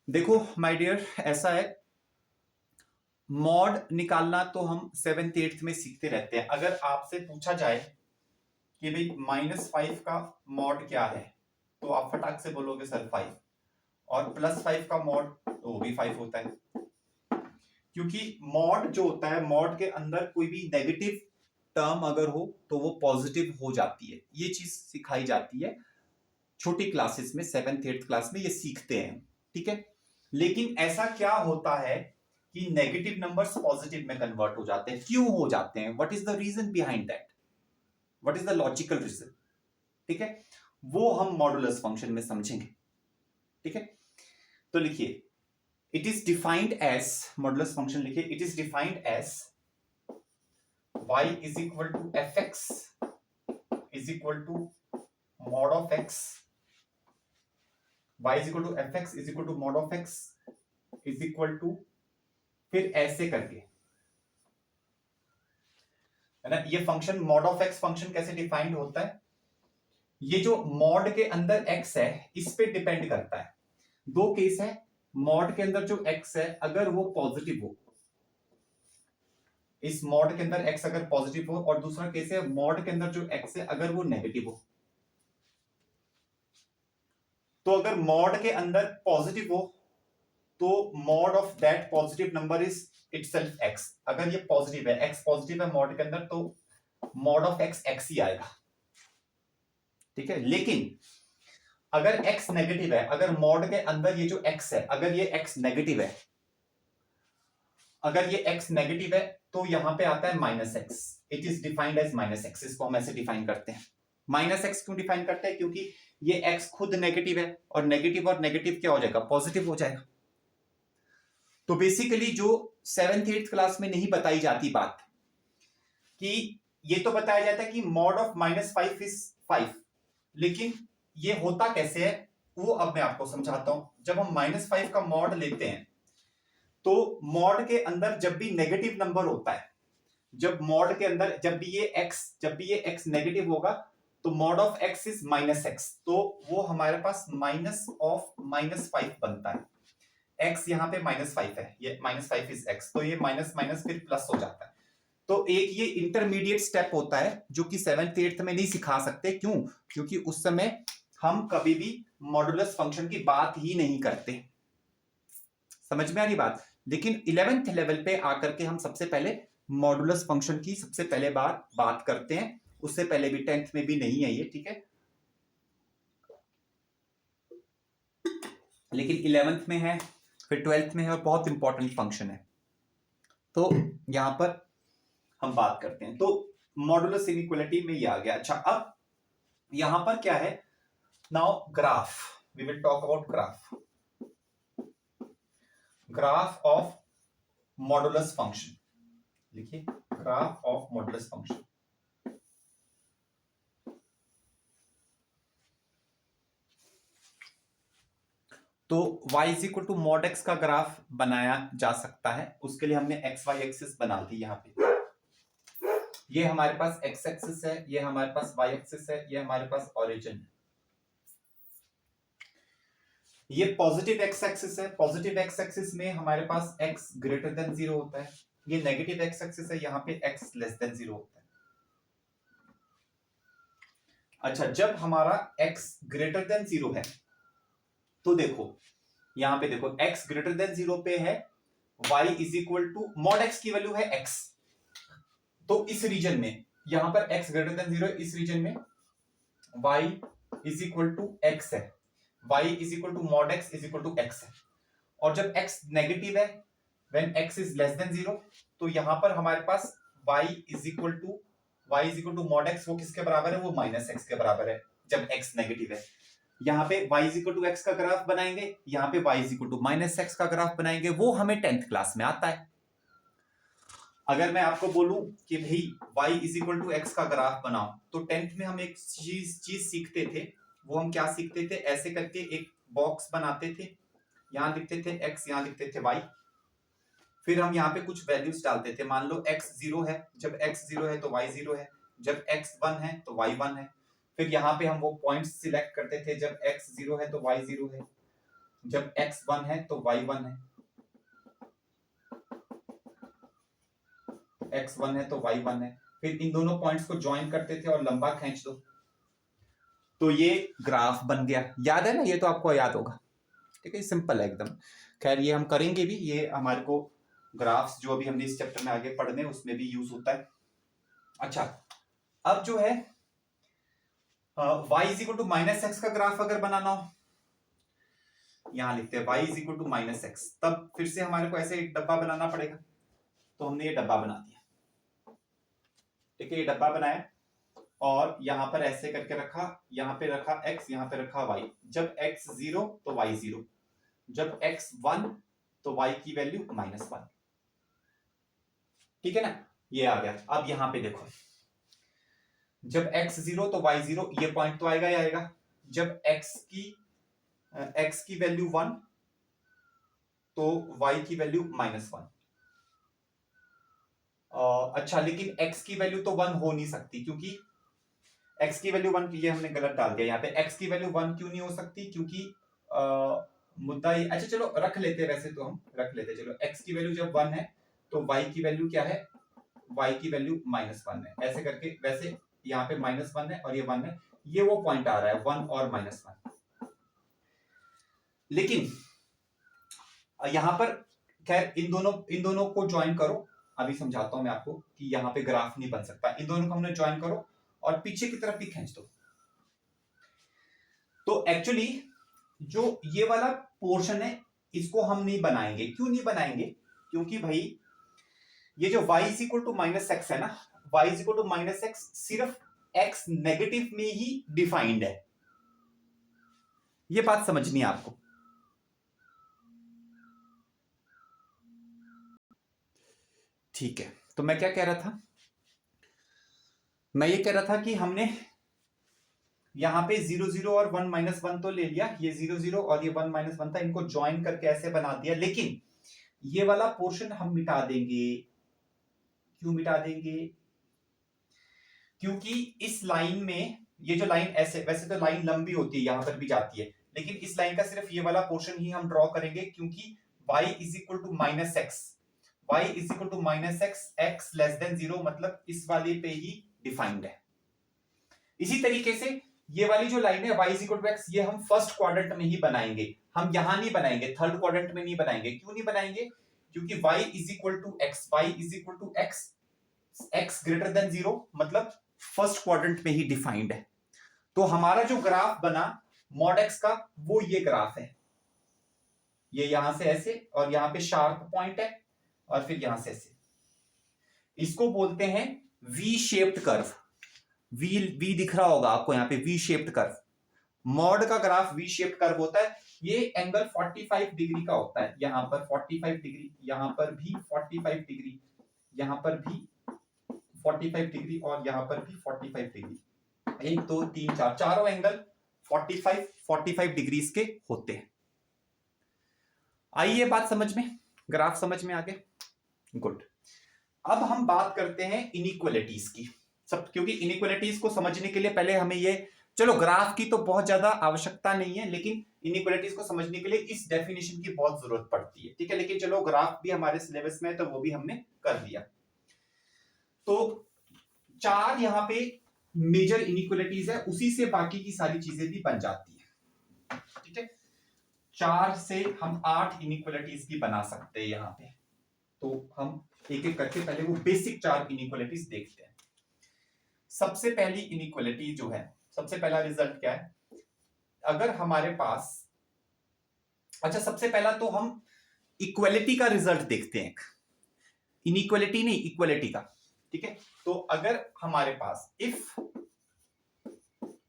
देखो माय डियर, ऐसा है, मॉड निकालना तो हम 7th 8th में सीखते रहते हैं। अगर आपसे पूछा जाए कि भाई -5 का मॉड क्या है, तो आप फटाक से बोलोगे सर 5, और +5 का मॉड तो वो भी 5 होता है, क्योंकि मॉड जो होता है, मॉड के अंदर कोई भी नेगेटिव टर्म अगर हो तो वो पॉजिटिव हो जाती है। ये चीज सिखाई जाती है छोटी क्लासेस में, 7th 8th क्लास में ये सीखते हैं। ठीक है, लेकिन ऐसा क्या होता है कि नेगेटिव नंबर्स पॉजिटिव में कन्वर्ट हो जाते हैं? क्यों हो जाते हैं? What is the reason behind that? What is the logical reason? ठीक है, वो हम मॉडुलस फंक्शन में समझेंगे। ठीक है, तो लिखिए, it is defined as, modulus function लिखिए, it is defined as y is equal to fx is equal to mod of x, y is equal to fx is equal to mod of x is equal to, फिर ऐसे करके है ना। ये function mod of x function कैसे defined होता है, ये जो मॉड के अंदर एक्स है इस पे डिपेंड करता है। दो केस है, मॉड के अंदर जो एक्स है अगर वो पॉजिटिव हो, इस मॉड के अंदर एक्स अगर पॉजिटिव हो, और दूसरा केस है मॉड के अंदर जो एक्स है अगर वो नेगेटिव हो। तो अगर मॉड के अंदर पॉजिटिव हो तो mod of that positive number is itself x. अगर ये पॉजिटिव है, एक्स पॉजिटिव है मॉड के अंदर, तो मॉड ऑफ एक्स एक्स ही आएगा, ठीक है। लेकिन अगर x नेगेटिव है, अगर मॉड के अंदर ये जो x है अगर ये x नेगेटिव है, अगर ये x नेगेटिव है तो यहां पे आता है minus x, it is defined as minus x. इसको हम ऐसे डिफाइन करते हैं। माइनस एक्स क्यों डिफाइन करते हैं, क्योंकि ये x खुद नेगेटिव है और नेगेटिव क्या हो जाएगा, पॉजिटिव हो जाएगा। तो बेसिकली जो 7th 8th क्लास में नहीं बताई जाती बात, कि ये तो बताया जाता है कि मॉड ऑफ -5 इज 5, लेकिन ये होता कैसे है वो अब मैं आपको समझाता हूं। जब हम -5 का मॉड लेते हैं तो मॉड के अंदर जब भी नेगेटिव नंबर होता है, जब मॉड के अंदर जब भी ये x नेगेटिव होगा तो mod of x is -x, तो वो हमारे पास माइनस ऑफ -5 बनता है। x यहां पे -5 है, ये -5 इज x, तो ये माइनस माइनस फिर प्लस हो जाता है। तो एक ये इंटरमीडिएट स्टेप होता है जो कि 7th 8th में नहीं सिखा सकते। क्यों, क्योंकि उस समय हम कभी भी मॉडुलस फंक्शन की बात ही नहीं करते। समझ में आ रही बात। लेकिन 11th लेवल पे आकर के हम सबसे पहले मॉडुलस फंक्शन की सबसे पहले बार बात करते हैं। उससे पहले भी 10th में भी नहीं है ये, ठीक है, लेकिन 11th में है, फिर 12th में है, और बहुत इंपॉर्टेंट फंक्शन है। तो यहां पर हम बात करते हैं। तो मॉडुलस इनइक्वालिटी में ये आ गया। अच्छा, अब यहां पर क्या है, now graph, we will talk about graph of modulus function. लिखिए, ग्राफ ऑफ मॉडुलस फंक्शन। तो y is equal to mod x का ग्राफ बनाया जा सकता है। उसके लिए हमने एक्स वाई एक्सिस बना दी। यहाँ पे ये हमारे पास x एक्सिस है, ये हमारे पास y एक्सिस है, ये हमारे पास ओरिजिन है। ये पॉजिटिव x एक्सिस है। पॉजिटिव x एक्सिस में हमारे पास x ग्रेटर देन 0 होता है। ये नेगेटिव x एक्सिस है, यहाँ पे x लेस देन 0 होता है। अच्छा, जब हमारा x ग्रेटर देन 0 है तो देखो यहां पे देखो x ग्रेटर देन 0 पे है, y is equal to mod x की वैल्यू है x। तो इस रीजन में यहां पर x ग्रेटर देन 0, इस रीजन में y is equal to x है, y is equal to mod x is equal to x है। और जब x नेगेटिव है, when x is less than 0, तो यहां पर हमारे पास y is equal to mod x, वो किसके बराबर है, वो माइनस x के बराबर है जब x नेगेटिव है। यहाँ पे y is equal to x का ग्राफ बनाएंगे, यहाँ पे y is equal to minus x का ग्राफ बनाएंगे। वो हमें 10th क्लास में आता है। अगर मैं आपको बोलूं कि भाई y is equal to x का ग्राफ बनाओ, तो 10th में हम एक चीज सीखते थे। वो हम क्या सीखते थे, ऐसे करके एक बॉक्स बनाते थे, यहां लिखते थे x, यहां लिखते थे y, फिर हम यहाँ पे कुछ वैल्यूज डालते थे। मान लो x 0 है, जब x 0 है तो y 0 है, जब x 1 है तो y 1 है। फिर यहाँ पे हम वो पॉइंट्स सिलेक्ट करते थे, जब x 0 है तो y 0 है, जब x 1 है तो y 1 है, x 1 है तो y 1 है। फिर इन दोनों पॉइंट्स को ज्वाइन करते थे और लंबा खींच दो, तो ये ग्राफ बन गया। याद है ना, ये तो आपको याद होगा, ठीक है, सिंपल है एकदम। खैर ये हम करेंगे भी, ये हमारे को ग्राफ्स जो अभी हमने इस चैप्टर में आगे पढ़ने उसमें भी यूज होता है। अच्छा, अब जो है y is equal to minus x का ग्राफ अगर बनाना हो, यहां लिखते हैं y is equal to minus x, तब फिर से हमारे को ऐसे एक डब्बा बनाना पड़ेगा। तो हमने ये डब्बा बना दिया, ठीक है, ये डब्बा बनाया और यहां पर ऐसे करके रखा, यहां पे रखा x, यहां पे रखा y। जब x 0 तो y 0, जब x 1 तो y की वैल्यू -1, ठीक है ना, ये आ गया। अब यहां पे देखो, जब x 0 तो y 0, ये पॉइंट तो आएगा ही आएगा। जब x की वैल्यू 1 तो y की वैल्यू -1, अच्छा, लेकिन x की वैल्यू तो 1 हो नहीं सकती, क्योंकि x की वैल्यू 1, ये हमने गलत डाल दिया यहाँ पे। x की वैल्यू 1 क्यों नहीं हो सकती? क्योंकि मुद्दा ये, अच्छा चलो रख लेते हैं, वैसे तो हम रख लेते हैं। चलो x की वैल्यू जब 1 है तो y की वैल्यू क्या है? y की वैल्यू -1 है, ऐसे करके। वैसे यहाँ पे -1 है और ये 1 है, ये वो पॉइंट आ रहा है 1 और -1। लेकिन यहां पर खैर इन दोनों को ज्वाइन करो। अभी समझाता हूं मैं आपको कि यहां पे ग्राफ नहीं बन सकता। इन दोनों को हमने ज्वाइन करो और पीछे की तरफ भी खींच दो। तो एक्चुअली जो ये वाला पोर्शन है इसको हम नहीं बनाएंगे। क्यों नहीं बनाएंगे? क्योंकि भाई ये जो y is equal to -x है ना, y is equal to -x सिर्फ x नेगेटिव में ही डिफाइंड है। ये बात समझनी है आपको। ठीक है, तो मैं क्या कह रहा था? मैं ये कह रहा था कि हमने यहां पे 0 0 और 1 -1 तो ले लिया, ये 0 0 और ये 1 -1 था, इनको ज्वाइन करके ऐसे बना दिया। लेकिन ये वाला पोर्शन हम मिटा देंगे। क्यों मिटा देंगे? क्योंकि इस लाइन में, ये जो लाइन ऐसे, वैसे तो लाइन लंबी होती है, यहां पर भी जाती है, लेकिन इस लाइन का सिर्फ ये वाला पोर्शन ही हम ड्रॉ करेंगे, क्योंकि y is equal to -x, y is equal to -x, x less than 0, मतलब इस वाले पे ही डिफाइंड है। इसी तरीके से ये वाली जो लाइन है y is equal to x, ये हम फर्स्ट क्वाड्रेंट में ही बनाएंगे, हम यहां नहीं बनाएंगे, थर्ड क्वाड्रेंट में नहीं बनाएंगे। क्यों नहीं बनाएंगे? क्योंकि y is equal to x, y is equal to x, x greater than 0, मतलब फर्स्ट क्वाड्रेंट में ही डिफाइंड है। तो हमारा जो ग्राफ बना मॉड x का, वो ये ग्राफ है। ये यहां से ऐसे, और यहां पे शार्प पॉइंट है, और फिर यहां से ऐसे। इसको बोलते हैं वी शेप्ड कर्व। वी दिख रहा होगा आपको यहाँ पे, वी शेप्ड कर्व। मॉड का ग्राफ वी शेप्ड कर्व होता है। ये एंगल 45 डिग्री का होता है, यहां पर 45 डिग्री, यहां पर भी 45 डिग्री, यहां पर भी 45 डिग्री, और यहां पर भी 45 डिग्री। 1 2 3 4, चारों एंगल 45 डिग्रीज के होते हैं। आइए बात समझ में, ग्राफ समझ में आ गए? गुड। अब हम बात करते हैं इनइक्वालिटीज की। सब, क्योंकि इनइक्वालिटीज को समझने के लिए पहले हमें ये, चलो ग्राफ की तो बहुत ज्यादा आवश्यकता नहीं है, लेकिन इनइक्वालिटीज को समझने के लिए इस डेफिनेशन की बहुत जरूरत पड़ती है। ठीक है, लेकिन चलो ग्राफ भी हमारे सिलेबस में है तो वो भी हमने कर दिया। तो 4 यहां पे मेजर इनइक्वालिटीज है, उसी से बाकी की सारी चीजें भी बन जाती है। ठीक है, 4 से हम 8 इनइक्वालिटीज भी बना सकते हैं यहां पे। तो हम एक एक करके पहले वो बेसिक 4 इनइक्वालिटीज देखते हैं। सबसे पहली इनइक्वालिटी जो है, सबसे पहला रिजल्ट क्या है? अगर हमारे पास, अच्छा सबसे पहला तो हम इक्वालिटी का रिजल्ट देखते हैं, इनइक्वालिटी नहीं, इक्वालिटी का। ठीक है, तो अगर हमारे पास if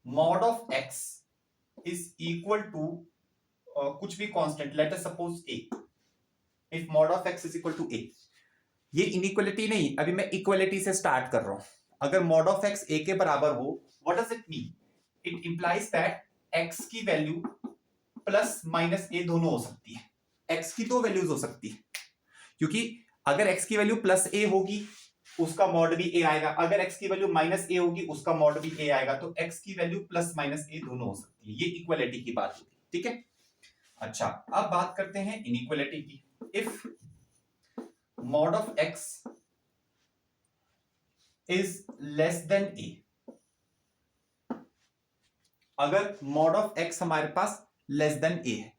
mod of x is equal to कुछ भी constant, let us suppose a, if mod of x is equal to a, ये इनइक्वालिटी नहीं, अभी मैं इक्वालिटी से स्टार्ट कर रहा हूं। अगर मॉड ऑफ x a के बराबर हो, what does it mean? It implies that x की वैल्यू प्लस माइनस a दोनों हो सकती है। x की दो वैल्यूज हो सकती है, क्योंकि अगर x की वैल्यू प्लस a होगी उसका मॉड भी a आएगा, अगर x की वैल्यू माइनस a होगी उसका मॉड भी a आएगा। तो x की वैल्यू प्लस माइनस a दोनों हो सकती है, ये इक्वालिटी की बात होगी। ठीक है, अच्छा अब बात करते हैं इनइक्वालिटी की। If mod of x is less then a, अगर मॉड ऑफ x हमारे पास लेस देन a है,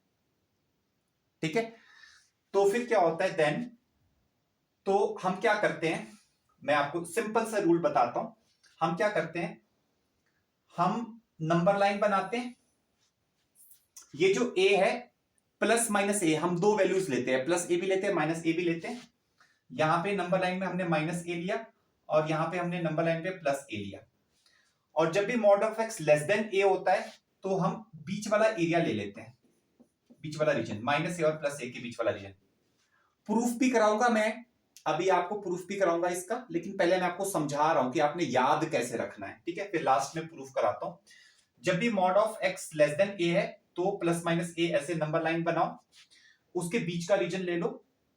ठीक है, तो फिर क्या होता है देन? तो हम क्या करते हैं, मैं आपको सिंपल सा रूल बताता हूं। हम क्या करते हैं, हम नंबर लाइन बनाते हैं। ये जो a है प्लस माइनस a, हम दो वैल्यूज लेते हैं, प्लस a भी लेते हैं माइनस a भी लेते हैं। यहां पे नंबर लाइन में हमने माइनस a लिया, और यहां पे हमने नंबर लाइन पे प्लस a लिया। और जब भी mod of x less then a होता है तो हम बीच वाला एरिया ले लेते हैं, बीच वाला रीजन, माइनस a और प्लस a के बीच वाला रीजन। प्रूफ भी कराऊंगा मैं, अभी आपको प्रूफ भी कराऊंगा इसका, लेकिन पहले मैं आपको समझा रहा हूं कि आपने याद कैसे रखना है। ठीक है, फिर लास्ट में प्रूफ कराता हूं। जब भी mod of x less then a है तो प्लस माइनस a ऐसे नंबर लाइन बनाओ, उसके बीच का रीजन ले लो,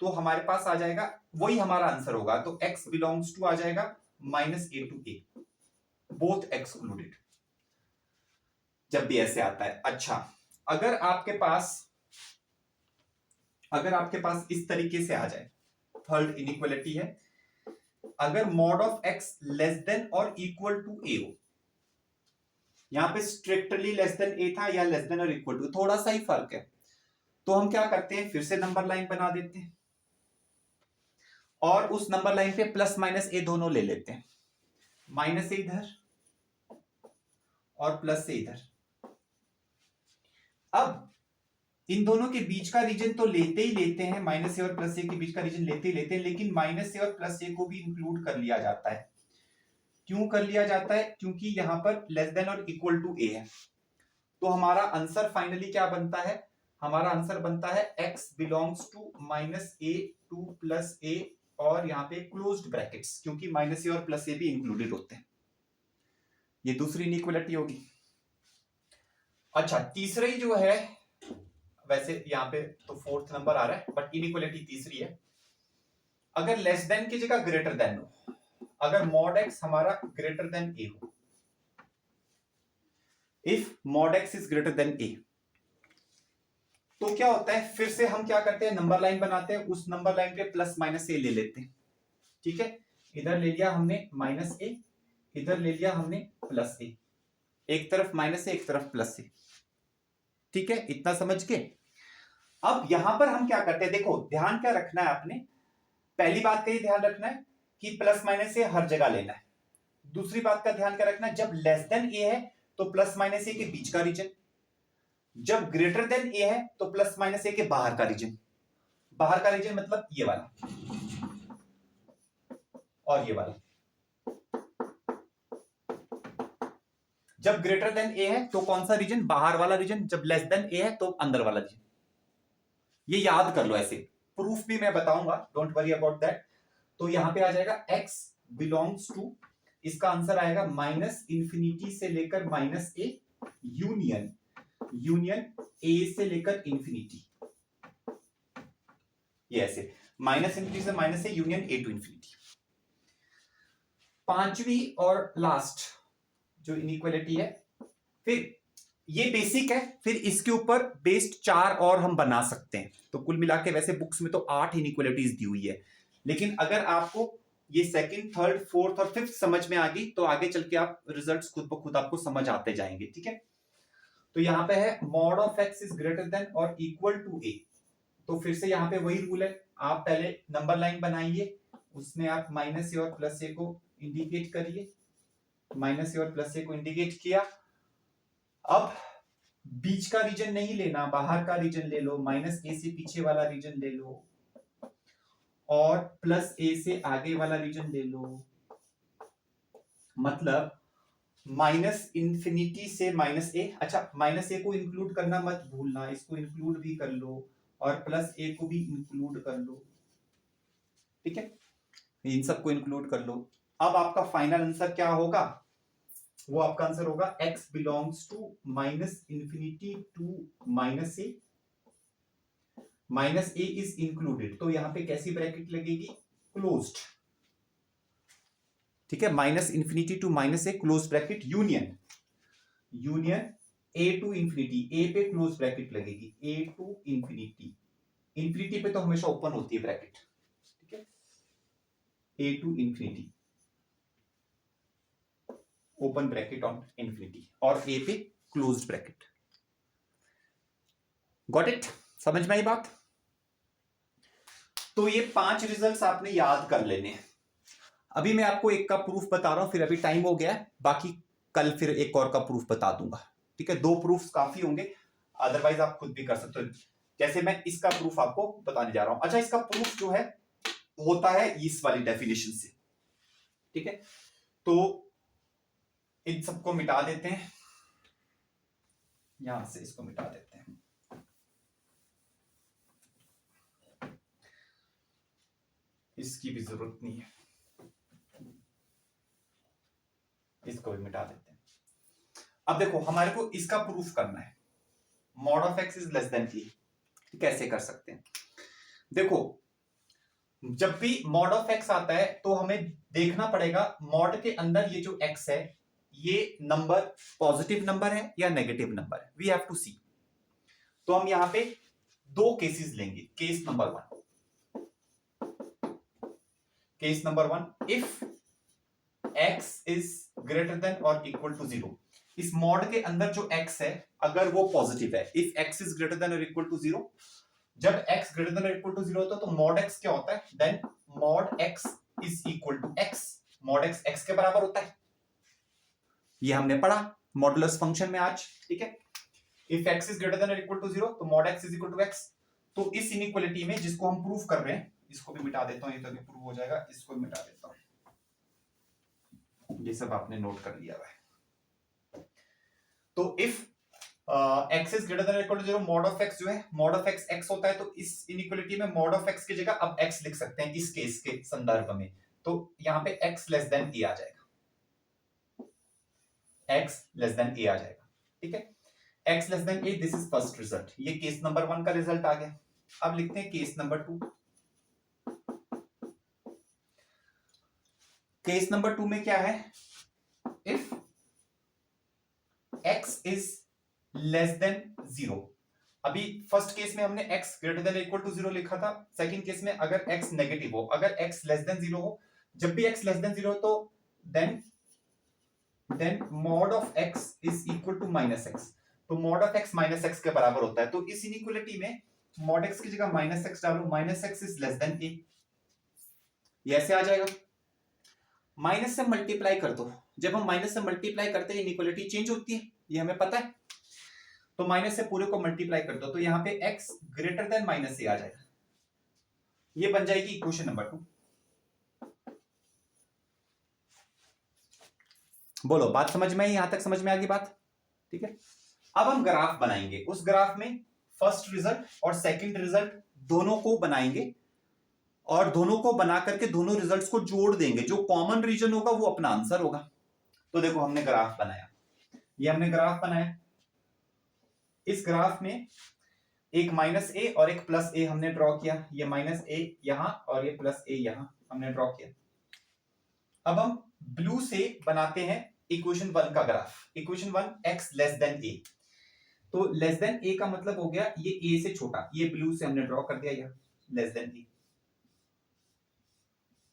तो हमारे पास आ जाएगा वही हमारा आंसर होगा, तो x बिलोंग्स टू आ जाएगा -a to a, both excluded, जब भी ऐसे आता है। अच्छा, अगर आपके पास इस तरीके से आ जाए, थर्ड इनइक्वालिटी है, अगर mod of x less then और इक्वल टू a हो, यहां पे स्ट्रिक्टली लेस देन a था या लेस देन और इक्वल टू, थोड़ा सा ही फर्क है, तो हम क्या करते हैं, फिर से नंबर लाइन बना देते हैं और उस नंबर लाइन पे प्लस माइनस a दोनों ले लेते हैं, माइनस a इधर और प्लस से इधर। अब इन दोनों के बीच का रीजन तो लेते ही लेते हैं, माइनस ए और प्लस ए के बीच का रीजन लेते ही लेते हैं, लेकिन माइनस ए और प्लस ए को भी इंक्लूड कर लिया जाता है। क्यों कर लिया जाता है? क्योंकि यहां पर लेस देन और इक्वल टू ए है। तो हमारा आंसर फाइनली क्या बनता है? हमारा आंसर बनता है x belongs to -a to plus a, और यहाँ पे क्लोज्ड ब्रैकेट्स, क्योंकि माइनस ए और प्लस ए भी इंक्लूडेड होते हैं। ये दूसरी इनइक्वालिटी होगी। अच्छा, तीसरी जो है, वैसे यहाँ पे तो फोर्थ नंबर आ रहा है, बट इनइक्वालिटी तीसरी है। अगर लेस देन की जगह ग्रेटर देन हो, अगर मॉड x हमारा ग्रेटर देन a हो, if mod x is greater then a, तो क्या होता है, फिर से हम क्या करते हैं, नंबर लाइन बनाते हैं, उस नंबर लाइन पे प्लस माइनस a ले लेते हैं। ठीक है, इधर ले लिया हमने माइनस a, इधर ले लिया हमने प्लस a, एक तरफ माइनस a एक तरफ प्लस a। ठीक है, इतना समझ के अब यहां पर हम क्या करते हैं, देखो ध्यान क्या रखना है आपने, पहली बात का ही ध्यान रखना है कि प्लस माइनस ए हर जगह लेना है। दूसरी बात का ध्यान क्या रखना है, जब लेस देन ए है तो प्लस माइनस ए के बीच का रीजन, जब ग्रेटर देन ए है तो प्लस माइनस ए के बाहर का रीजन। बाहर का रीजन मतलब ये वाला और ये वाला। जब ग्रेटर देन ए है तो कौन सा रीजन? बाहर वाला रीजन। जब लेस देन ए है तो अंदर वाला रीजन। ये याद कर लो, ऐसे प्रूफ भी मैं बताऊंगा, डोंट वरी अबाउट दैट। तो यहां पे आ जाएगा x बिलोंग्स टू, इसका आंसर आएगा माइनस इंफिनिटी से लेकर माइनस ए, यूनियन ए से लेकर इंफिनिटी। ये ऐसे माइनस इंफिनिटी से minus a, union a to infinity. पांचवी और लास्ट जो इनइक्वालिटी है, फिर ये बेसिक है, फिर इसके ऊपर बेस्ड 4 और हम बना सकते हैं। तो कुल मिला के वैसे बुक्स में तो 8 इनइक्वालिटीज दी हुई है, लेकिन अगर आपको ये सेकंड, थर्ड, फोर्थ और फिफ्थ समझ में आ गई तो आगे चल के आप रिजल्ट्स खुद ब खुद आपको समझ आते जाएंगे। ठीक है, तो यहाँ पे है mod of x is greater than और इक्वल टू a, तो फिर से यहाँ पे वही रूल है, आप पहले नंबर लाइन बनाइए, उसमें आप माइनस ए और प्लस ए को इंडिकेट करिए, माइनस ए और प्लस ए को इंडिकेट किया। अब बीच का रीजन नहीं लेना, बाहर का रीजन ले लो, माइनस ए से पीछे वाला रीजन ले लो और प्लस ए से आगे वाला रीजन ले लो। मतलब माइनस इंफिनिटी से माइनस ए, अच्छा माइनस ए को इंक्लूड करना मत भूलना, इसको इंक्लूड भी कर लो और प्लस ए को भी इंक्लूड कर लो। ठीक है, इन सबको इंक्लूड कर लो। अब आपका फाइनल आंसर क्या होगा? वो आपका आंसर होगा x belongs to minus infinity to minus a, minus a is included, तो यहां पे कैसी ब्रैकेट लगेगी? क्लोज्ड। ठीक है, minus infinity to minus a close bracket, union a to infinity, a पे क्लोज ब्रैकेट लगेगी, ए टू इंफिनिटी, इंफिनिटी पे तो हमेशा ओपन होती है ब्रैकेट। ठीक है, a to infinity, open bracket on infinity, और ए पे क्लोज्ड ब्रैकेट। Got it? समझ में आई बात? तो ये 5 रिजल्ट्स आपने याद कर लेने हैं। अभी मैं आपको एक का प्रूफ बता रहा हूं, फिर अभी टाइम हो गया है, बाकी कल फिर एक और का प्रूफ बता दूंगा। ठीक है, 2 प्रूफ काफी होंगे, अदरवाइज आप खुद भी कर सकते हो, जैसे मैं इसका प्रूफ आपको बताने जा रहा हूं। अच्छा, इसका प्रूफ जो है होता है इस वाली डेफिनेशन से। ठीक है, तो इन सबको मिटा देते हैं, यहां से इसको मिटा देते हैं। इसकी भी जरूरत नहीं है, इसको भी मिटा देते हैं। अब देखो, हमारे को इसका प्रूफ करना है, mod of x is less than a. कैसे कर सकते हैं? देखो, जब भी मॉड ऑफ एक्स आता है तो हमें देखना पड़ेगा मॉड के अंदर ये जो एक्स है ये नंबर पॉजिटिव नंबर है या नेगेटिव नंबर है, वी हैव टू सी। तो हम यहां पे दो केसेस लेंगे। Case number one, if x is greater than और इक्वल टू 0, इस मॉड के अंदर जो x है अगर वो पॉजिटिव है, if x is greater than और इक्वल टू 0, जब x ग्रेटर देन और इक्वल टू 0 होता है तो मॉड x क्या होता है, then mod x is equal to x, mod x x के बराबर होता है। ये हमने पढ़ा मॉडुलस फंक्शन में आज, ठीक है। If x is greater than और इक्वल टू 0 तो mod x is equal to x। तो इस इनइक्वालिटी में जिसको हम प्रूव कर रहे हैं, इसको भी मिटा देता हूं, ये तो भी प्रूव हो जाएगा, इसको मिटा देता हूं, ये सब आपने नोट कर लिया है। तो if x is greater than equal to 0, mod of x जो है, मॉड ऑफ x x होता है, तो इस इनइक्वालिटी में मॉड ऑफ x की जगह अब x लिख सकते हैं इस केस के संदर्भ में। तो यहां पे x लेस देन a आ जाएगा, x लेस देन a आ जाएगा, ठीक है। x less then a, this is first result, ये केस नंबर 1 का रिजल्ट आ गया। अब लिखते हैं केस नंबर 2। केस नंबर 2 में क्या है, if x is less than 0, अभी फर्स्ट केस में हमने x greater than equal to 0 लिखा था, सेकंड केस में अगर x नेगेटिव हो, अगर x लेस देन 0 हो, जब भी x लेस देन 0 हो तो then mod of x is equal to minus x, तो mod of x minus x के बराबर होता है। तो इस इनइक्वालिटी में मॉड x की जगह माइनस x डालो, minus x is less then a, ये ऐसे आ जाएगा। माइनस से मल्टीप्लाई कर दो, जब हम माइनस से मल्टीप्लाई करते हैं इनइक्वालिटी चेंज होती है, ये हमें पता है। तो माइनस से पूरे को मल्टीप्लाई कर दो, तो यहां पे x greater then minus a आ जाएगा, ये बन जाएगी इक्वेशन नंबर 2। बोलो बात समझ में आई, यहां तक समझ में आ गई बात, ठीक है। अब हम ग्राफ बनाएंगे, उस ग्राफ में फर्स्ट रिजल्ट और सेकंड रिजल्ट दोनों को बनाएंगे और दोनों को बना करके दोनों रिजल्ट्स को जोड़ देंगे, जो कॉमन रीजन होगा वो अपना आंसर होगा। तो देखो हमने ग्राफ बनाया, ये हमने ग्राफ बनाया, इस ग्राफ में एक माइनस ए और एक प्लस ए हमने ड्रॉ किया, ये माइनस ए यहां और ये प्लस ए यहां हमने ड्रॉ किया। अब हम ब्लू से बनाते हैं इक्वेशन 1 का graph, equation 1 x less then a, तो लेस देन a का मतलब हो गया ये a से छोटा, ये ब्लू से हमने ड्रॉ कर दिया, यहां लेस देन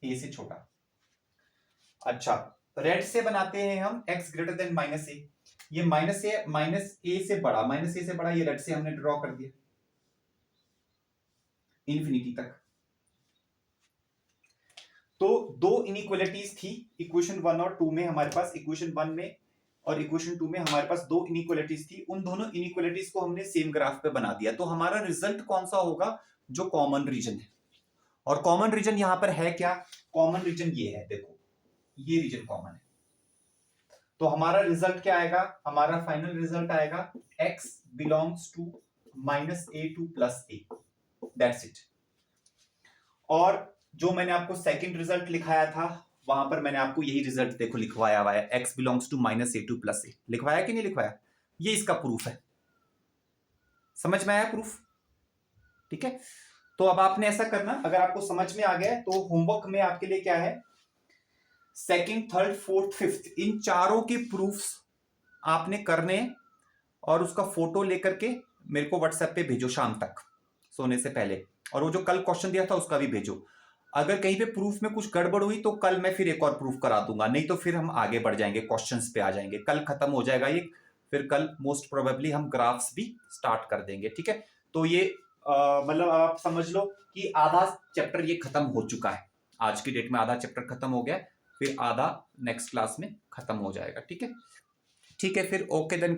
a से छोटा। अच्छा, रेड से बनाते हैं हम x ग्रेटर देन माइनस ए, ये माइनस ए से बड़ा, माइनस ए से बड़ा, ये रेड से हमने ड्रॉ कर दिया इन्फिनिटी तक। तो दो इनइक्वालिटीज थी इक्वेशन 1 और 2 में, हमारे पास इक्वेशन 1 में और इक्वेशन 2 में हमारे पास दो इनइक्वालिटीज थी, उन दोनों इनइक्वालिटीज को हमने सेम ग्राफ पे बना दिया। तो हमारा रिजल्ट कौन सा होगा, जो कॉमन रीजन है, और कॉमन रीजन यहां पर है क्या, कॉमन रीजन ये है, देखो ये रीजन कॉमन है। तो हमारा रिजल्ट क्या आएगा, हमारा फाइनल रिजल्ट आएगा x belongs to minus a to plus a, that's it. और जो मैंने आपको सेकंड रिजल्ट लिखाया था वहां पर मैंने आपको यही रिजल्ट देखो लिखवाया हुआ है, x belongs to minus a to plus a, लिखवाया कि नहीं लिखवाया, ये इसका प्रूफ है। समझ में आया प्रूफ, ठीक है। तो अब आपने ऐसा करना, अगर आपको समझ में आ गया तो होमवर्क में आपके लिए क्या है, सेकंड, थर्ड, फोर्थ, फिफ्थ, इन चारों के प्रूफ्स आपने करने और उसका फोटो लेकर के मेरे को व्हाट्सएप पे भेजो शाम तक सोने से पहले, और वो जो कल क्वेश्चन दिया था उसका भी भेजो। अगर कहीं पे प्रूफ में कुछ गड़बड़ हुई तो कल मैं फिर एक और प्रूफ करा दूंगा, नहीं तो फिर हम आगे बढ़ जाएंगे, क्वेश्चंस पे आ जाएंगे, कल खत्म हो जाएगा ये, फिर कल मोस्ट प्रोबेबली हम ग्राफ्स भी स्टार्ट कर देंगे, ठीक है। तो ये मतलब आप समझ लो कि आधा चैप्टर ये खत्म हो चुका है, आज की डेट में आधा चैप्टर खत्म हो गया, फिर आधा नेक्स्ट क्लास में खत्म हो जाएगा, ठीक है। ठीक है, फिर ओके देन।